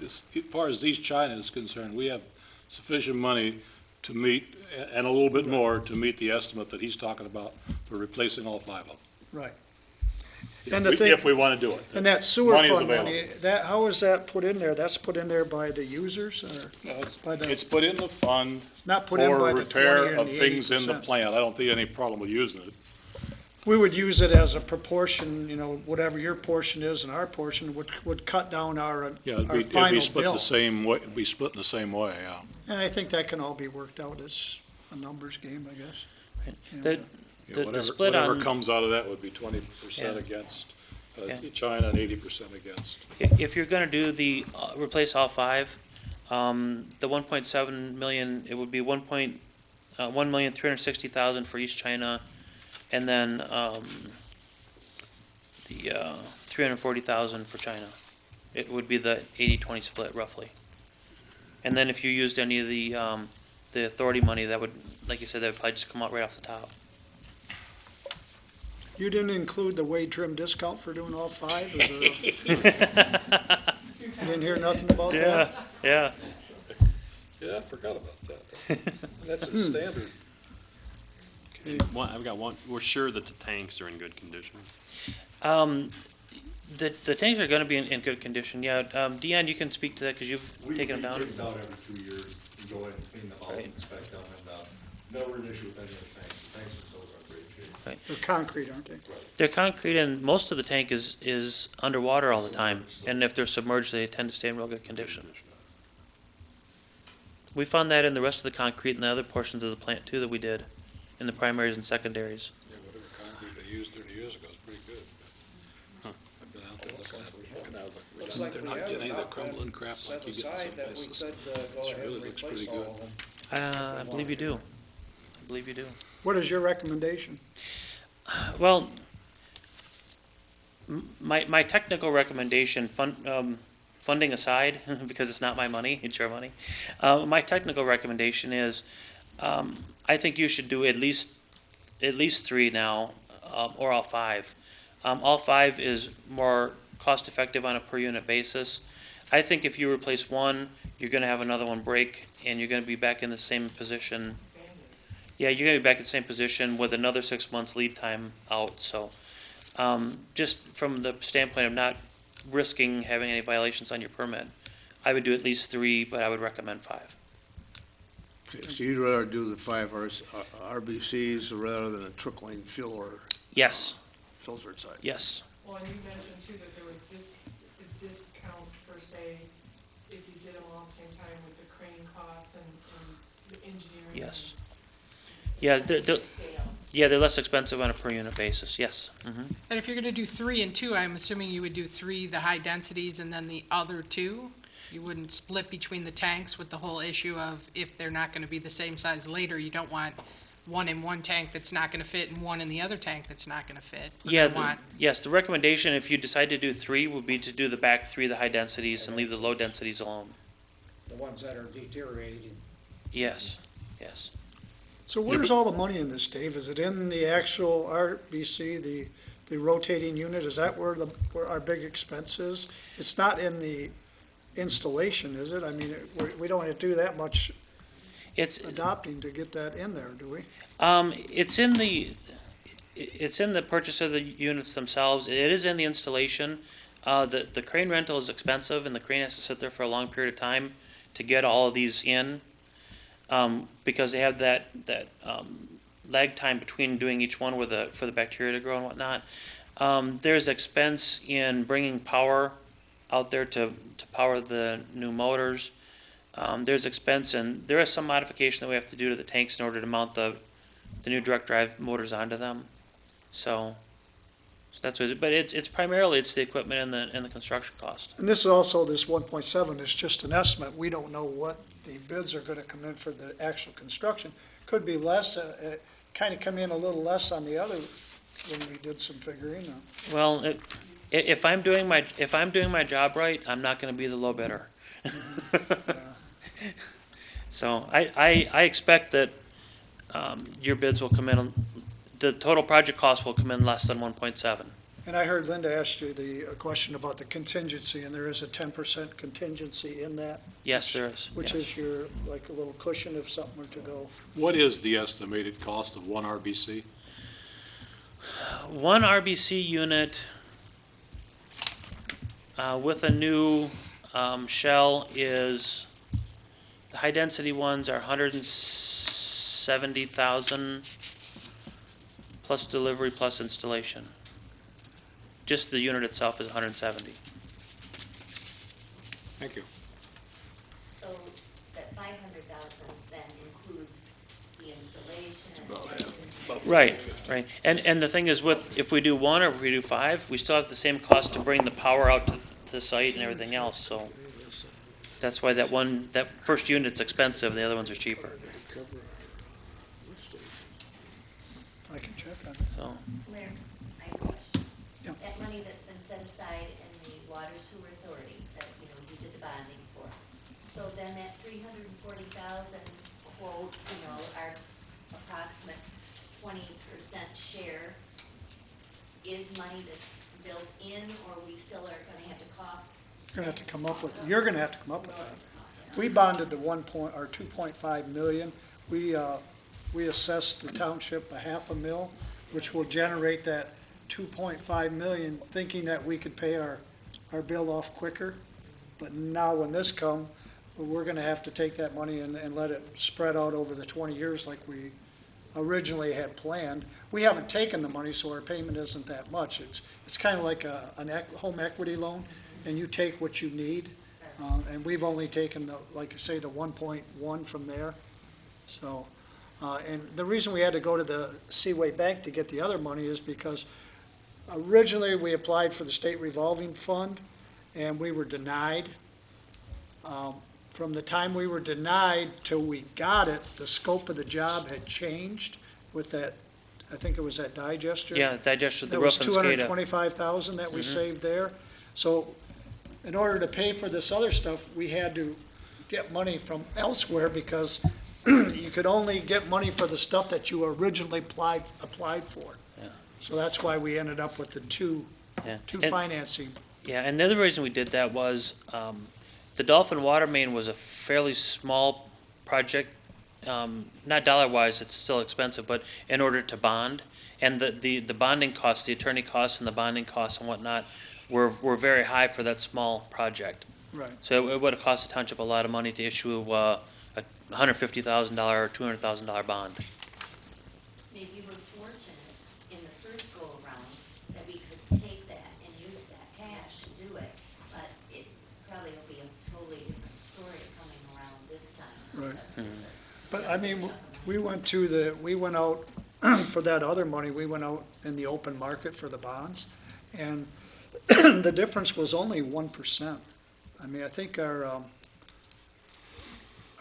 Speaker 3: as far as East China is concerned, we have sufficient money to meet, and a little bit more, to meet the estimate that he's talking about for replacing all 5 of them.
Speaker 1: right. And the thing-
Speaker 3: If we want to do it.
Speaker 1: And that sewer
Speaker 3: Money's
Speaker 1: fund money,
Speaker 3: available.
Speaker 1: how is that put in there? That's put in there by the users, or
Speaker 3: No,
Speaker 1: by the,
Speaker 3: It's put in the fund
Speaker 1: not put in
Speaker 3: for
Speaker 1: by the 20
Speaker 3: repair
Speaker 1: and
Speaker 3: of
Speaker 1: the
Speaker 3: things in the
Speaker 1: 80%?
Speaker 3: plant. I don't see any problem with using it.
Speaker 1: We would use it as a proportion, you know, whatever your portion is and our portion would cut down our
Speaker 3: Yeah, it'd
Speaker 1: our
Speaker 3: be
Speaker 1: final
Speaker 3: split
Speaker 1: bill.
Speaker 3: the same way, it'd be split in the same way, yeah.
Speaker 1: And I think that can all be worked out as a numbers game, I guess.
Speaker 7: Right.
Speaker 1: You know,
Speaker 7: The-
Speaker 3: Yeah,
Speaker 7: The
Speaker 3: whatever-
Speaker 7: split
Speaker 3: Whatever
Speaker 7: on-
Speaker 3: comes out of that would be 20%
Speaker 7: Yeah.
Speaker 3: against
Speaker 7: Yeah.
Speaker 3: China and 80% against.
Speaker 7: If you're gonna do the, replace all 5, the 1.7 million, it would be 1,360,000 for East China, and then, the 340,000 for China. It would be the 80-20 split roughly. And then if you used any of the authority money, that would, like you said, that would probably just come out right off the top.
Speaker 1: You didn't include the wage trim discount for doing all 5? You didn't hear nothing about that?
Speaker 7: Yeah.
Speaker 3: Yeah, I forgot about that. That's a standard.
Speaker 13: I've got one, we're sure that the tanks are in good condition.
Speaker 7: The tanks are gonna be in good condition, yeah. Deanne, you can speak to that, because you've taken them down.
Speaker 9: We take them down every 2 years, and go in and clean them out,
Speaker 7: Right.
Speaker 9: inspect them, and, never an issue with any of the tanks. The tanks themselves are in great shape.
Speaker 1: They're concrete, aren't they?
Speaker 7: They're concrete, and most of the tank is underwater all the time, and if they're submerged, they tend to stay in real good condition. We found that in the rest of the concrete and the other portions of the plant too that we did, in the primaries and secondaries.
Speaker 3: Yeah, whatever concrete they used 30 years ago is pretty good. Huh. I've been out there looking at it.
Speaker 11: Looks like
Speaker 3: They're
Speaker 11: we
Speaker 3: not
Speaker 11: have
Speaker 3: getting any of
Speaker 11: enough
Speaker 3: the crumbling
Speaker 11: then
Speaker 3: crap
Speaker 11: set
Speaker 3: like you get in
Speaker 11: aside
Speaker 3: some
Speaker 11: that we
Speaker 3: places.
Speaker 11: could, go
Speaker 3: It
Speaker 11: ahead
Speaker 3: really
Speaker 11: and
Speaker 3: looks
Speaker 11: replace
Speaker 3: pretty
Speaker 11: all
Speaker 3: good.
Speaker 11: of them.
Speaker 7: I believe you do. I believe you do.
Speaker 1: What is your recommendation?
Speaker 7: Well, my technical recommendation, funding aside, because it's not my money, it's your money, my technical recommendation is, I think you should do at least 3 now, or all 5. All 5 is more cost-effective on a per-unit basis. I think if you replace one, you're gonna have another one break, and you're gonna be back in the same position. Yeah, you're gonna be back in the same position with another 6 months lead time out, so, just from the standpoint of not risking having any violations on your permit, I would do at least 3, but I would recommend 5.
Speaker 5: So you'd rather do the 5 RBCs rather than a trickling filler,
Speaker 7: Yes,
Speaker 5: filtered side?
Speaker 7: yes.
Speaker 8: Well, and you mentioned too that there was a discount per se, if you did them all at the same time with the crane costs and the engineering.
Speaker 7: Yes. Yeah, they're less expensive on a per unit basis, yes. Mhm.
Speaker 2: And if you're gonna do 3 and 2, I'm assuming you would do 3, the high densities, and then the other 2? You wouldn't split between the tanks with the whole issue of if they're not gonna be the same size later, you don't want one in one tank that's not gonna fit and one in the other tank that's not gonna fit. You're
Speaker 7: Yeah,
Speaker 2: gonna want-
Speaker 7: yes, the recommendation, if you decide to do 3, would be to do the back 3, the high densities, and leave the low densities alone.
Speaker 11: The ones that are deteriorating.
Speaker 7: Yes, yes.
Speaker 1: So where's all the money in this, Dave? Is it in the actual RBC, the rotating unit? Is that where our big expense is? It's not in the installation, is it? I mean, we don't have to do that much
Speaker 7: It's,
Speaker 1: adopting to get that in there, do we?
Speaker 7: it's in the purchase of the units themselves. It is in the installation. The crane rental is expensive, and the crane has to sit there for a long period of time to get all of these in, because they have that lag time between doing each one for the bacteria to grow and whatnot. There's expense in bringing power out there to power the new motors. There's expense, and there is some modification that we have to do to the tanks in order to mount the new direct drive motors onto them. So that's what but it's primarily the equipment and the construction cost.
Speaker 1: And this is also, this 1.7 is just an estimate. We don't know what the bids are gonna come in for the actual construction. Could be less, kinda come in a little less on the other when we did some figuring.
Speaker 7: Well, if I'm doing my job right, I'm not gonna be the low bidder. So I expect that your bids will come in, the total project cost will come in less than 1.7.
Speaker 1: And I heard Linda ask you a question about the contingency, and there is a 10% contingency in that,
Speaker 7: Yes, there is.
Speaker 1: which
Speaker 7: yeah.
Speaker 1: is your, like a little cushion if something were to go.
Speaker 3: What is the estimated cost of one RBC?
Speaker 7: One RBC unit with a new shell is, the high-density ones are 170,000 plus delivery plus installation. Just the unit itself is 170.
Speaker 3: Thank you.
Speaker 10: So that 500,000 then includes the installation and
Speaker 3: About
Speaker 10: everything.
Speaker 7: Right, right. And the thing is if we do 1 or if we do 5, we still have the same cost to bring the power out to the site and everything else, so that's why that first unit's expensive, and the other ones are cheaper,
Speaker 1: I can check on it.
Speaker 7: so.
Speaker 10: Mayor, I have a question.
Speaker 1: Yeah.
Speaker 10: That money that's been set aside in the Water Sewer Authority that, you did the bonding for. So then that 340,000 quote, our approximate 20% share is money that's built in, or we still are gonna have to cough?
Speaker 1: You're gonna have to come up with that. We bonded the 2.5 million. We assessed the township a $500,000, which will generate that 2.5 million, thinking that we could pay our bill off quicker. But now when this come, we're gonna have to take that money and let it spread out over the 20 years like we originally had planned. We haven't taken the money, so our payment isn't that much. It's kind of like a home equity loan, and you take what you need. And we've only taken the, like I say, the 1.1 from there. So, and the reason we had to go to the Seaway Bank to get the other money is because originally we applied for the state revolving fund, and we were denied. From the time we were denied till we got it, the scope of the job had changed with that, I think it was that digester.
Speaker 7: Yeah, digester, the
Speaker 1: That
Speaker 7: roof
Speaker 1: was
Speaker 7: and SCADA.
Speaker 1: 225,000 that we saved there. So in order to pay for this other stuff, we had to get money from elsewhere because you could only get money for the stuff that you originally applied for.
Speaker 7: Yeah.
Speaker 1: So that's why we ended up with the two
Speaker 7: Yeah.
Speaker 1: financing.
Speaker 7: Yeah, and the other reason we did that was, the Dolphin Water Main was a fairly small project. Not dollar-wise, it's still expensive, but in order to bond. And the bonding costs, the attorney costs and the bonding costs and whatnot were very high for that small project.
Speaker 1: Right.
Speaker 7: So it would have cost the township a lot of money to issue a $150,000 or $200,000 bond.
Speaker 10: Maybe we were fortunate in the first go-around that we could take that and use that cash and do it, but it probably will be a totally different story coming around this time.
Speaker 1: Right.
Speaker 10: because it's
Speaker 1: But I mean, we went out for that other money, we went out in the open market for the bonds, and the difference was only 1%. I mean, I think our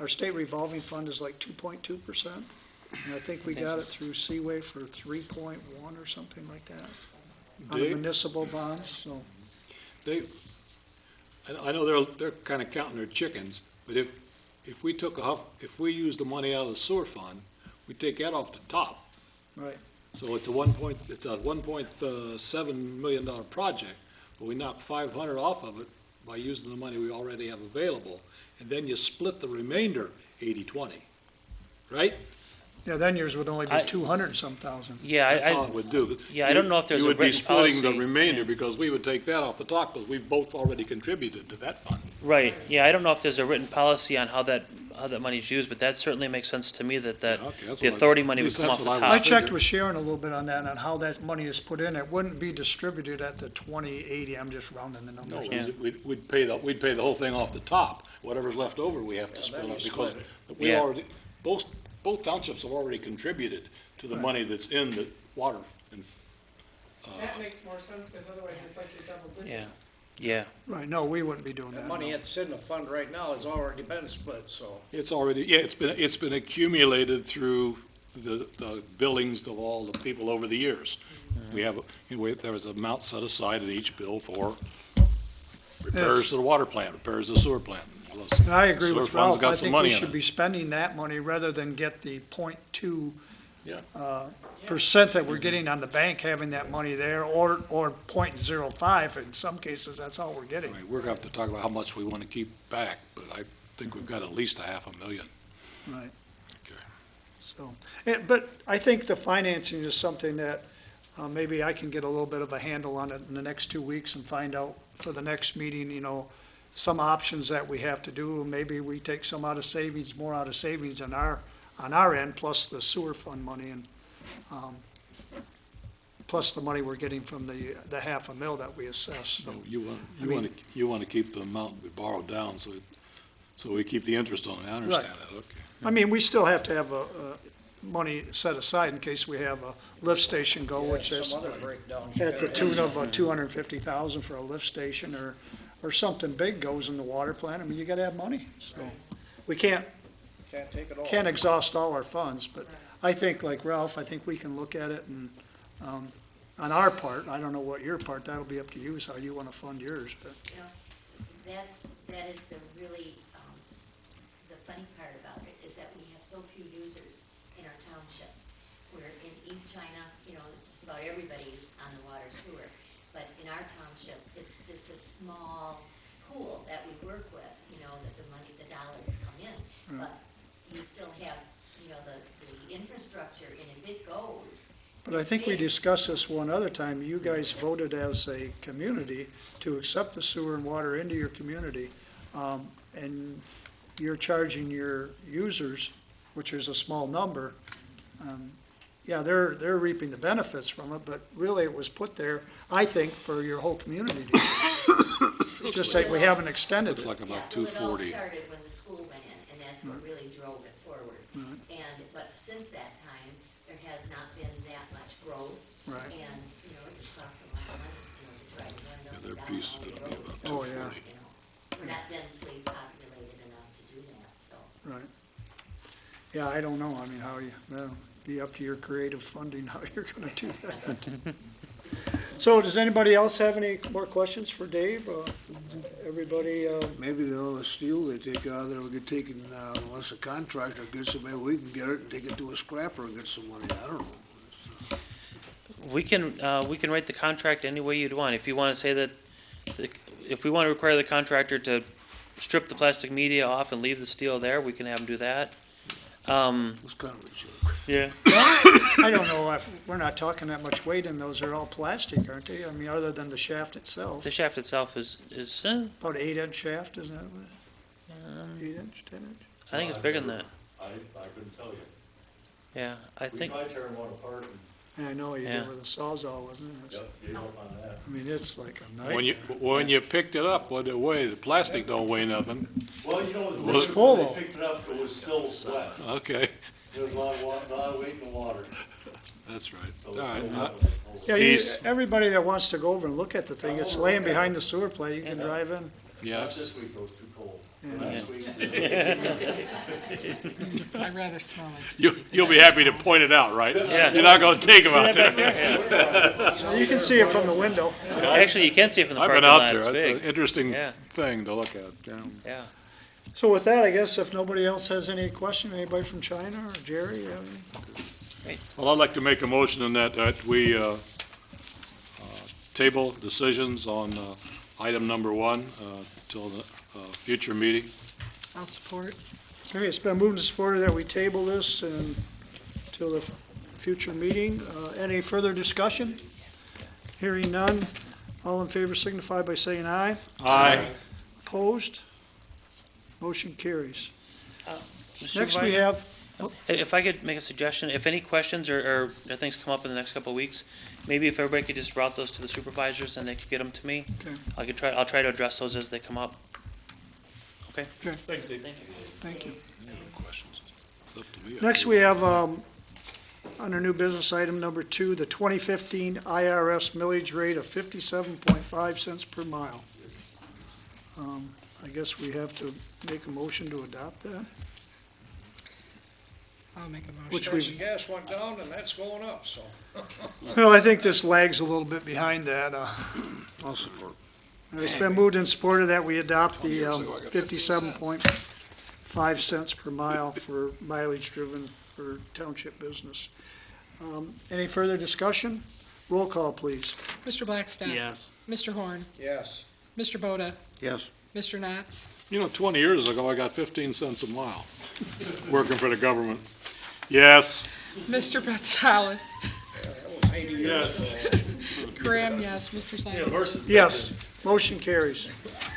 Speaker 1: state revolving fund is like 2.2%, and I think we got it through Seaway for 3.1 or something like that, on the
Speaker 3: Dave?
Speaker 1: municipal bonds, so.
Speaker 3: I know they're kind of counting their chickens, but if we use the money out of the sewer fund, we take that off the top.
Speaker 1: Right.
Speaker 3: So it's a $1.7 million project, but we knock 500 off of it by using the money we already have available, and then you split the remainder 80-20, right?
Speaker 1: Yeah, then yours would only be
Speaker 7: I-
Speaker 1: 200 and some thousand.
Speaker 7: Yeah,
Speaker 3: That's all it would do.
Speaker 7: Yeah, I don't know if there's a
Speaker 3: You would be
Speaker 7: written
Speaker 3: splitting the
Speaker 7: policy.
Speaker 3: remainder, because we would take that off the top, because we've both already contributed to that fund.
Speaker 7: Right, yeah, I don't know if there's a written policy on how that money's used, but that certainly makes sense to me that
Speaker 3: Yeah, okay, that's
Speaker 7: the
Speaker 3: what I-
Speaker 7: authority money
Speaker 3: at
Speaker 7: would
Speaker 3: least
Speaker 7: come
Speaker 3: that's
Speaker 7: off the
Speaker 3: what
Speaker 7: top.
Speaker 3: I
Speaker 1: I
Speaker 3: was
Speaker 1: checked with Sharon a little bit on that, on how that money is put in. It wouldn't be distributed at the 2080, I'm just rounding the
Speaker 3: No,
Speaker 1: numbers.
Speaker 7: Yeah.
Speaker 3: we'd pay the whole thing off the top. Whatever's left over, we have to split
Speaker 11: then
Speaker 3: up,
Speaker 11: you
Speaker 3: because
Speaker 11: split
Speaker 3: we
Speaker 7: Yeah.
Speaker 3: already, both townships have already contributed to the
Speaker 1: Right.
Speaker 3: money that's in the water and
Speaker 8: That makes more sense, because otherwise it's like you're double dipping.
Speaker 7: Yeah, yeah,
Speaker 1: Right, no, we wouldn't be doing
Speaker 11: The
Speaker 1: that.
Speaker 11: money
Speaker 1: no.
Speaker 11: that's in the fund right now has already been split, so.
Speaker 3: it's already, yeah, it's been accumulated through the billings of all the people over the years.
Speaker 1: Mm-hmm.
Speaker 3: We have, there was an amount set aside in each bill for repairs to the water plant, repairs to the sewer plant.
Speaker 1: And I agree
Speaker 3: Sewer
Speaker 1: with
Speaker 3: fund's
Speaker 1: Ralph.
Speaker 3: got
Speaker 1: I
Speaker 3: some
Speaker 1: think
Speaker 3: money
Speaker 1: we
Speaker 3: in
Speaker 1: should
Speaker 3: it.
Speaker 1: be spending that money rather than get the .2
Speaker 3: Yeah.
Speaker 1: percent that we're getting on the bank, having that money there, or .05. In some cases, that's all we're
Speaker 3: I
Speaker 1: getting.
Speaker 3: mean, we're gonna have to talk about how much we want to keep back, but I think we've got at least $500,000.
Speaker 1: Right.
Speaker 3: Okay.
Speaker 1: So, but I think the financing is something that maybe I can get a little bit of a handle on it in the next 2 weeks and find out for the next meeting, some options that we have to do. Maybe we take some out of savings, more out of savings on our end, plus the sewer fund money, and plus the money we're getting from the $500,000 that we assess. So,
Speaker 3: You want to keep the amount we borrowed down, so we keep the interest on it. I understand that, okay.
Speaker 1: I mean, we still have to have money set aside in case we have a lift station go, which is
Speaker 11: Some other breakdowns. you
Speaker 1: at the
Speaker 11: gotta
Speaker 1: tune
Speaker 11: have.
Speaker 1: of $250,000 for a lift station, or something big goes in the water plant. I mean, you gotta have money, so. We can't
Speaker 11: Can't take it all.
Speaker 1: exhaust all our funds, but I think, like Ralph, I think we can look at it and, on our part, I don't know what your part, that'll be up to you, is how you wanna fund yours, but.
Speaker 10: That is the really, the funny part about it, is that we have so few users in our township. Where in East China, just about everybody's on the water sewer, but in our township, it's just a small pool that we work with, that the dollars come in.
Speaker 1: Right.
Speaker 10: But you still have, the infrastructure, and if it goes,
Speaker 1: But I think we discussed this one other time. You guys voted as a community to accept the sewer and water into your community. And you're charging your users, which is a small number. Yeah, they're reaping the benefits from it, but really it was put there, I think, for your whole community. Just like we haven't extended
Speaker 3: Looks
Speaker 1: it.
Speaker 3: like about
Speaker 10: Yeah, well, it all
Speaker 3: 240.
Speaker 10: started when the school went in, and that's what really drove it forward. But since that time, there has not been that much growth.
Speaker 1: Right.
Speaker 10: And, it just costs a lot of money, to try to run up
Speaker 3: Their
Speaker 10: and down
Speaker 3: piece is
Speaker 10: all the
Speaker 3: gonna be
Speaker 10: roads.
Speaker 3: about
Speaker 1: Oh, yeah.
Speaker 10: We're not densely populated enough to do that, so.
Speaker 1: Right. Yeah, I don't know. I mean, how you, that'll be up to your creative funding, how you're gonna do that. So does anybody else have any more questions for Dave? Everybody,
Speaker 13: Maybe all the steel they take out of there will get taken, unless a contractor gets it, maybe we can get it and take it to a scrapper and get some money, I don't know.
Speaker 7: We can write the contract any way you'd want. If you want to say that, if we want to require the contractor to strip the plastic media off and leave the steel there, we can have them do that.
Speaker 13: It's kind of a joke.
Speaker 7: Yeah.
Speaker 1: I don't know if, we're not talking that much weight in those. They're all plastic, aren't they? I mean, other than the shaft itself.
Speaker 7: The shaft itself is
Speaker 1: About 8-inch shaft, isn't that what? 8-inch, 10-inch?
Speaker 7: I think it's bigger than that.
Speaker 9: I couldn't tell you.
Speaker 7: Yeah, I
Speaker 9: We
Speaker 7: think,
Speaker 9: tried tearing one apart and,
Speaker 1: Yeah, I know you
Speaker 7: Yeah.
Speaker 1: did with a Sawzall, wasn't it?
Speaker 9: yep, gave up on that.
Speaker 1: I mean, it's like a
Speaker 3: When
Speaker 1: nightmare.
Speaker 3: when you picked it up, what did it weigh? The plastic don't weigh nothing.
Speaker 9: Well, the
Speaker 1: was
Speaker 9: thing was,
Speaker 1: full,
Speaker 9: when
Speaker 1: though.
Speaker 9: they picked it up, it was still wet.
Speaker 3: Okay,
Speaker 9: There was a lot of weight in the water.
Speaker 3: that's right.
Speaker 9: So
Speaker 3: All
Speaker 9: it was
Speaker 3: right,
Speaker 9: still wet.
Speaker 1: Yeah,
Speaker 3: East.
Speaker 1: everybody that wants to go over and look at the thing, it's laying behind the sewer plate. You can drive in.
Speaker 9: Not
Speaker 3: yes.
Speaker 9: this week, it was too cold.
Speaker 1: Yeah.
Speaker 9: Last week,
Speaker 2: I'd rather smell it.
Speaker 3: You'll be happy to point it out, right?
Speaker 7: Yeah.
Speaker 3: You're not gonna take them out there.
Speaker 1: So you can see it from the window.
Speaker 7: actually, you can see it from the
Speaker 3: I've
Speaker 7: parking
Speaker 3: been out
Speaker 7: lot.
Speaker 3: there.
Speaker 7: It's
Speaker 3: It's an
Speaker 7: big.
Speaker 3: interesting
Speaker 7: Yeah.
Speaker 3: thing to look at, yeah.
Speaker 7: Yeah.
Speaker 1: So with that, I guess if nobody else has any question, anybody from China or Jerry? you have any?
Speaker 3: Well, I'd like to make a motion in that we table decisions on item number 1 till the future meeting.
Speaker 2: I'll support.
Speaker 1: Okay, it's been moved and supported that we table this until the future meeting. Any further discussion? Hearing none. All in favor signify by saying aye.
Speaker 3: Aye.
Speaker 1: Opposed? Motion carries.
Speaker 7: Mr.
Speaker 1: Next, we
Speaker 7: Supervisor?
Speaker 1: have,
Speaker 7: If I could make a suggestion, if any questions or things come up in the next couple of weeks, maybe if everybody could just route those to the supervisors and they could get them to me.
Speaker 1: Okay.
Speaker 7: I'll try to address those as they come up. Okay?
Speaker 1: Okay.
Speaker 9: Thanks, Dave.
Speaker 1: thank you.
Speaker 3: Any questions? It's up to me.
Speaker 1: Next, we have, under new business item number 2, the 2015 IRS millage rate of 57.5 cents per mile. I guess we have to make a motion to adopt that,
Speaker 2: I'll make a motion.
Speaker 1: which
Speaker 11: Price
Speaker 1: we,
Speaker 11: of gas went down and that's going up, so.
Speaker 1: well, I think this lags a little bit behind that.
Speaker 13: I'll support.
Speaker 1: It's been moved and supported that we adopt the
Speaker 3: years ago, I got
Speaker 1: 57.5 cents per mile for mileage driven for township business. Any further discussion? Roll call, please.
Speaker 2: Mr. Blackstock.
Speaker 7: Yes.
Speaker 2: Mr. Horn.
Speaker 11: Yes.
Speaker 2: Mr. Boda.
Speaker 13: Yes.
Speaker 2: Mr. Knotts.
Speaker 3: 20 years ago, I got 15 cents a mile, working for the government. Yes.
Speaker 2: Mr. Gonzalez.
Speaker 11: That was 80 years ago.
Speaker 2: Graham, yes. Mr. Simon.
Speaker 1: Yes, motion carries.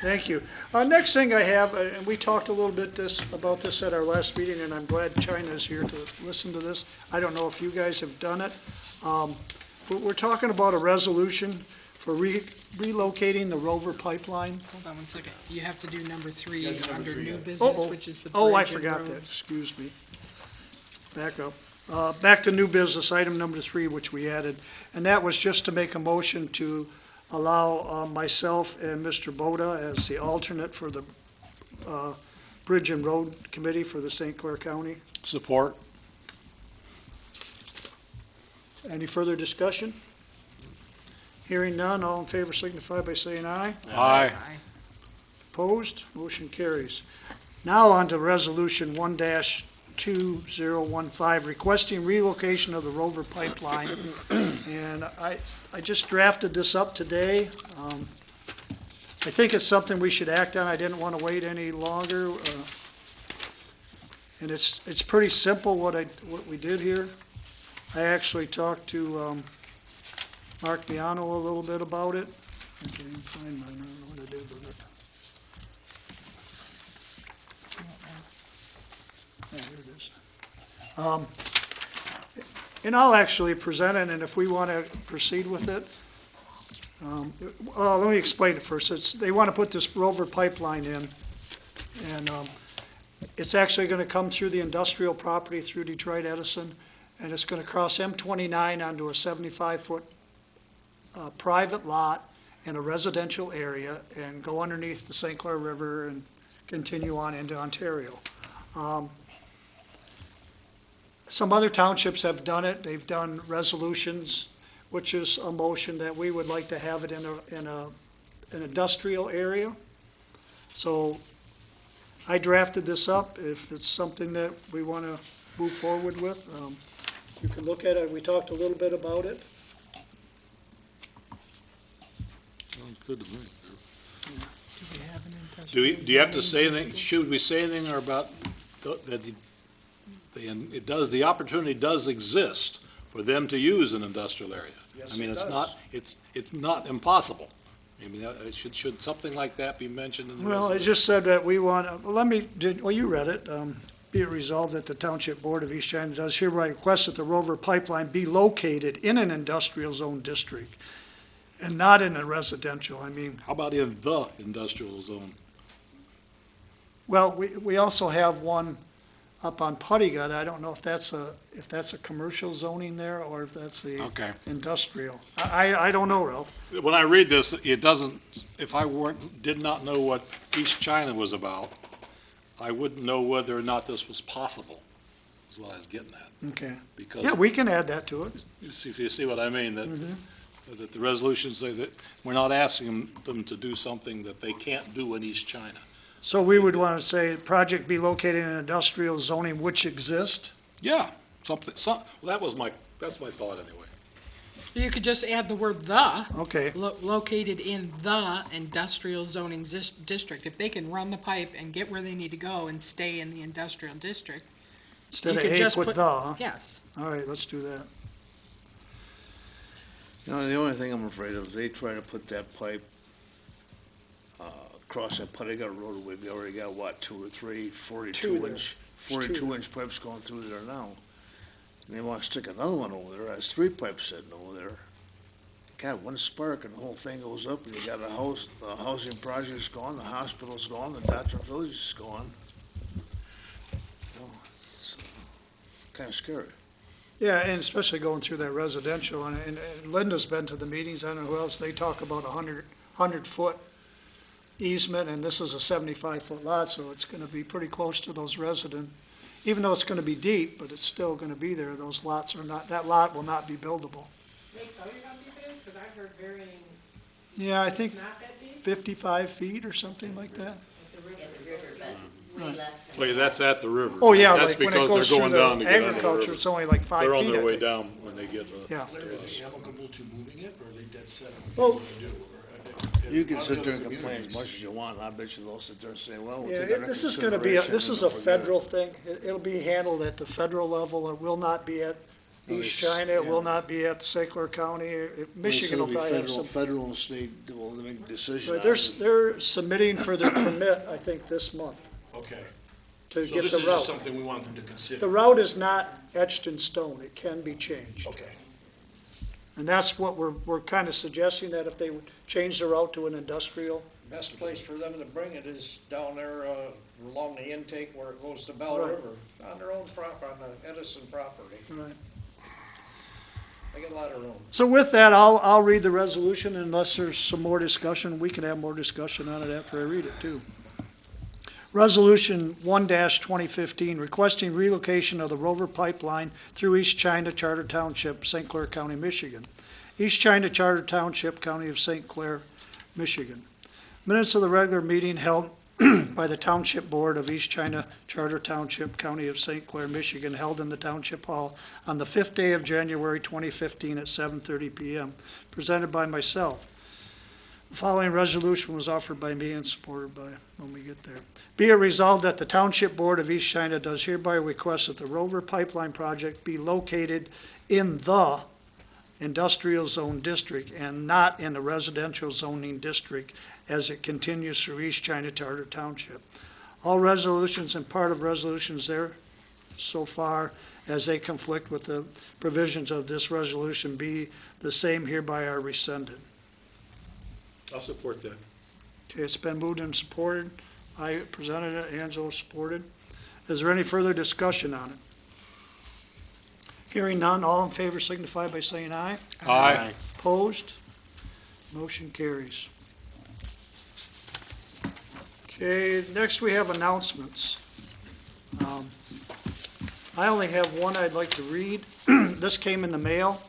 Speaker 1: Thank you. Next thing I have, and we talked a little bit about this at our last meeting, and I'm glad China is here to listen to this. I don't know if you guys have done it. But we're talking about a resolution for relocating the Rover pipeline.
Speaker 2: Hold on 1 second. You have to do number 3 under new
Speaker 1: Oh,
Speaker 2: business, which is the bridge
Speaker 1: oh, I
Speaker 2: and
Speaker 1: forgot
Speaker 2: road.
Speaker 1: that, excuse me. Back up. Back to new business, item number 3, which we added, and that was just to make a motion to allow myself and Mr. Boda as the alternate for the Bridge and Road Committee for the St. Clair County.
Speaker 3: Support.
Speaker 1: Any further discussion? Hearing none, all in favor signify by saying aye.
Speaker 3: Aye.
Speaker 1: Opposed? Motion carries. Now on to Resolution 1-2015, requesting relocation of the Rover Pipeline. And I just drafted this up today. I think it's something we should act on. I didn't want to wait any longer. And it's pretty simple what we did here. I actually talked to Mark Biano a little bit about it. I can't even find mine, I don't know what I did with it. Yeah, here it is. And I'll actually present it, and if we want to proceed with it, let me explain it first. They want to put this Rover pipeline in, and it's actually going to come through the industrial property through Detroit Edison, and it's going to cross M29 onto a 75-foot private lot in a residential area and go underneath the St. Clair River and continue on into Ontario. Some other townships have done it. They've done resolutions, which is a motion that we would like to have it in an industrial area. So I drafted this up. If it's something that we want to move forward with, you can look at it. We talked a little bit about it.
Speaker 3: Sounds good to me.
Speaker 2: Do we have an
Speaker 3: Do
Speaker 2: industrial
Speaker 3: you have to
Speaker 2: zone
Speaker 3: say anything,
Speaker 2: existing?
Speaker 3: should we say anything about that the opportunity does exist for them to use an industrial area?
Speaker 11: Yes,
Speaker 3: I mean,
Speaker 11: it
Speaker 3: it's
Speaker 11: does.
Speaker 3: not, it's not impossible. I mean, should something like that be mentioned in the
Speaker 1: Well, it
Speaker 3: resolution?
Speaker 1: just said that we want, well, you read it. Be it resolved that the Township Board of East China does hereby request that the Rover pipeline be located in an industrial zone district and not in a residential. I mean,
Speaker 3: How about in the industrial zone?
Speaker 1: well, we also have one up on Putty Gut. I don't know if that's a commercial zoning there or if that's the
Speaker 3: Okay.
Speaker 1: industrial. I don't know, Ralph.
Speaker 3: When I read this, it doesn't, if I did not know what East China was about, I wouldn't know whether or not this was possible, is what I was getting at.
Speaker 1: Okay.
Speaker 3: Because,
Speaker 1: Yeah, we can add that to it.
Speaker 3: if you see what I mean,
Speaker 1: Mm-hmm.
Speaker 3: that the resolutions say that we're not asking them to do something that they can't do in East China.
Speaker 1: So we would want to say, project be located in industrial zoning which exist.
Speaker 3: Yeah, well, that's my thought anyway.
Speaker 2: You could just add the word "the,"
Speaker 1: Okay,
Speaker 2: located in the industrial zoning district. If they can run the pipe and get where they need to go and stay in the industrial district.
Speaker 1: instead
Speaker 2: you
Speaker 1: of
Speaker 2: could
Speaker 1: A,
Speaker 2: just
Speaker 1: put
Speaker 2: put-
Speaker 1: the, huh?
Speaker 2: Yes.
Speaker 1: All right, let's do that.
Speaker 5: You know, the only thing I'm afraid of is they try to put that pipe across that Putty Gut Road. We've already got, what, 2 or 3
Speaker 1: Two there.
Speaker 5: 42-inch pipes going through there now. And they want to stick another one over there. Has 3 pipes sitting over there. God, one spark and the whole thing goes up, and you got a house, the housing project's gone, the hospital's gone, the doctor village is gone. You know, it's kind of scary.
Speaker 1: Yeah, and especially going through that residential, and Linda's been to the meetings, I don't know who else, they talk about 100-foot easement, and this is a 75-foot lot, so it's gonna be pretty close to those resident, even though it's gonna be deep, but it's still gonna be there, those lots are not, that lot will not be buildable.
Speaker 8: They tell you how deep it is? Because I've heard varying,
Speaker 1: Yeah, I think
Speaker 8: it's not that deep?
Speaker 1: 55 feet or something like that.
Speaker 8: At the river.
Speaker 10: At the river, but way less than.
Speaker 3: Well, that's at the river.
Speaker 1: Oh, yeah,
Speaker 3: That's
Speaker 1: like when it
Speaker 3: because
Speaker 1: goes
Speaker 3: they're
Speaker 1: through
Speaker 3: going down to
Speaker 1: the
Speaker 3: get on the
Speaker 1: agriculture,
Speaker 3: river.
Speaker 1: it's only like 5 feet,
Speaker 3: They're on their
Speaker 1: I
Speaker 3: way
Speaker 1: think.
Speaker 3: down when they get,
Speaker 1: Yeah.
Speaker 9: Larry, are they amicable to moving it, or are they dead set on
Speaker 1: Well-
Speaker 9: what they're gonna do?
Speaker 5: You can sit there and complain as much as you want, and I bet you they'll sit there and say, well, we'll
Speaker 1: Yeah,
Speaker 5: take under
Speaker 1: this is gonna be,
Speaker 5: consideration
Speaker 1: this
Speaker 5: and
Speaker 1: is a
Speaker 5: forget it.
Speaker 1: federal thing. It'll be handled at the federal level. It will not be at East China. It will not be at the St. Clair County. Michigan will
Speaker 5: Well,
Speaker 1: probably
Speaker 5: it'll
Speaker 1: have
Speaker 5: be
Speaker 1: some.
Speaker 5: federal and state will make a decision
Speaker 1: Right,
Speaker 5: on it.
Speaker 1: they're submitting for their permit, I think, this month
Speaker 9: Okay,
Speaker 1: to
Speaker 9: so
Speaker 1: get
Speaker 9: this
Speaker 1: the
Speaker 9: is just
Speaker 1: route.
Speaker 9: something we want them to
Speaker 1: The
Speaker 9: consider.
Speaker 1: route is not etched in stone. It can be changed.
Speaker 9: Okay,
Speaker 1: And that's what we're kind of suggesting, that if they would change the route to an industrial.
Speaker 11: Best place for them to bring it is down there, along the intake where it goes to Bell
Speaker 1: Right.
Speaker 11: River, on their own on the Edison property.
Speaker 1: Right.
Speaker 11: They got a lot of room.
Speaker 1: So with that, I'll read the resolution unless there's some more discussion. We can have more discussion on it after I read it too. Resolution 1-2015, requesting relocation of the Rover Pipeline through East China Charter Township, St. Clair County, Michigan. East China Charter Township, County of St. Clair, Michigan. Minutes of the regular meeting held by the Township Board of East China Charter Township, County of St. Clair, Michigan, held in the Township Hall on the 5th day of January 2015 at 7:30 PM, presented by myself. The following resolution was offered by me and supported by, when we get there. Be it resolved that the Township Board of East China does hereby request that the Rover Pipeline Project be located in the industrial zone district and not in the residential zoning district as it continues through East China Township. All resolutions and part of resolutions there so far as they conflict with the provisions of this resolution be the same hereby are rescinded.
Speaker 9: I'll support that.
Speaker 1: Okay, it's been moved and supported. I presented it, Angelo supported. Is there any further discussion on it? Hearing none, all in favor signify by saying aye.
Speaker 3: Aye.
Speaker 1: Opposed? Motion carries. Okay, next we have announcements. I only have one I'd like to read. This came in the mail.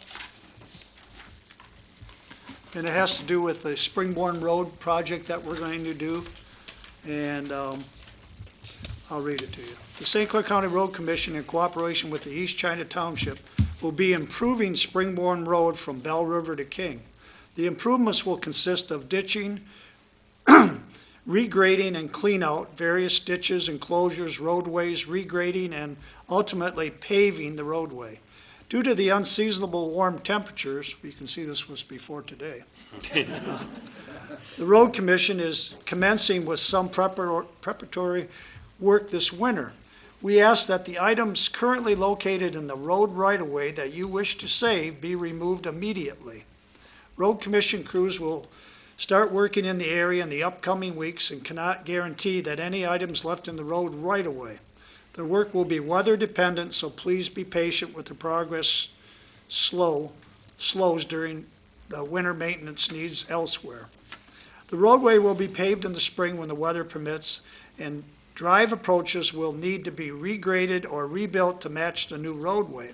Speaker 1: And it has to do with the Springborn Road project that we're going to do. And I'll read it to you. The St. Clair County Road Commission, in cooperation with the East China Township, will be improving Springborn Road from Bell River to King. The improvements will consist of ditching, regrading and clean out various ditches, enclosures, roadways, regrading, and ultimately paving the roadway. Due to the unseasonable warm temperatures, you can see this was before today, the Road Commission is commencing with some preparatory work this winter. We ask that the items currently located in the road right-of-way that you wish to save be removed immediately. Road Commission crews will start working in the area in the upcoming weeks and cannot guarantee that any items left in the road right-of-way. The work will be weather-dependent, so please be patient with the progress slows during the winter maintenance needs elsewhere. The roadway will be paved in the spring when the weather permits, and drive approaches will need to be regraded or rebuilt to match the new roadway.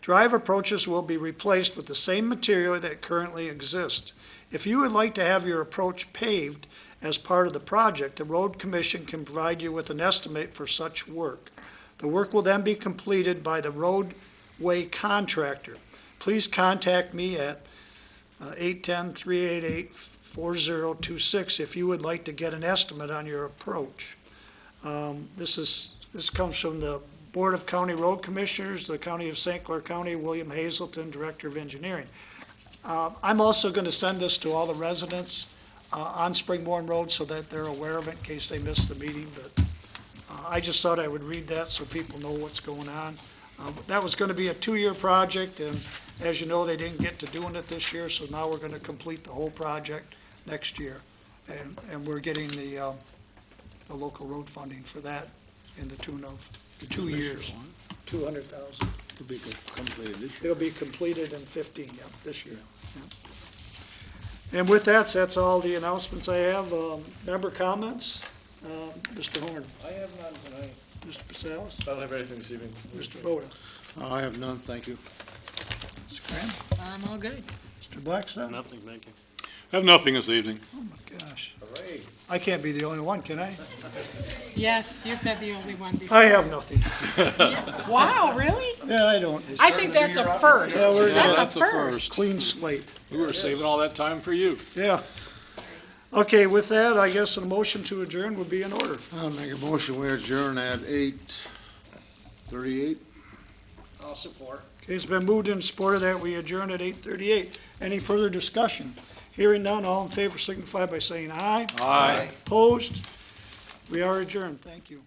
Speaker 1: Drive approaches will be replaced with the same material that currently exists. If you would like to have your approach paved as part of the project, the Road Commission can provide you with an estimate for such work. The work will then be completed by the roadway contractor. Please contact me at 810-388-4026 if you would like to get an estimate on your approach. This comes from the Board of County Road Commissioners, the County of St. Clair County, William Hazelton, Director of Engineering. I'm also going to send this to all the residents on Springborn Road so that they're aware of it in case they missed the meeting, but I just thought I would read that so people know what's going on. That was going to be a 2-year project, and as you know, they didn't get to doing it this year, so now we're going to complete the whole project next year. And we're getting the local road funding for that in the tune of the 2 years, $200,000.
Speaker 13: To be completed this year.
Speaker 1: It'll be completed in 15, yeah, this year. Yeah. And with that, that's all the announcements I have. Member comments? Mr. Horn.
Speaker 11: I have none tonight.
Speaker 1: Mr. Pasales?
Speaker 9: I don't have anything this evening.
Speaker 1: Mr. Boda?
Speaker 13: I have none, thank you.
Speaker 1: Mr. Graham?
Speaker 2: I'm all good.
Speaker 1: Mr. Blackstone?
Speaker 9: Nothing, thank you.
Speaker 3: I have nothing this evening.
Speaker 1: Oh, my gosh.
Speaker 11: Hooray.
Speaker 1: I can't be the only one, can I?
Speaker 2: Yes, you've been the only one before.
Speaker 1: I have nothing.
Speaker 2: Wow, really?
Speaker 1: Yeah, I don't.
Speaker 2: I think that's a first.
Speaker 1: Yeah,
Speaker 2: That's a first.
Speaker 1: Clean slate.
Speaker 3: We were saving all that time for you.
Speaker 1: Yeah. Okay, with that, I guess a motion to adjourn would be in order.
Speaker 13: I'll make a motion, we adjourn at 8:38.
Speaker 11: I'll support.
Speaker 1: Okay, it's been moved and supported that we adjourn at 8:38. Any further discussion? Hearing none, all in favor signify by saying aye.
Speaker 3: Aye.
Speaker 1: Opposed? We are adjourned. Thank you.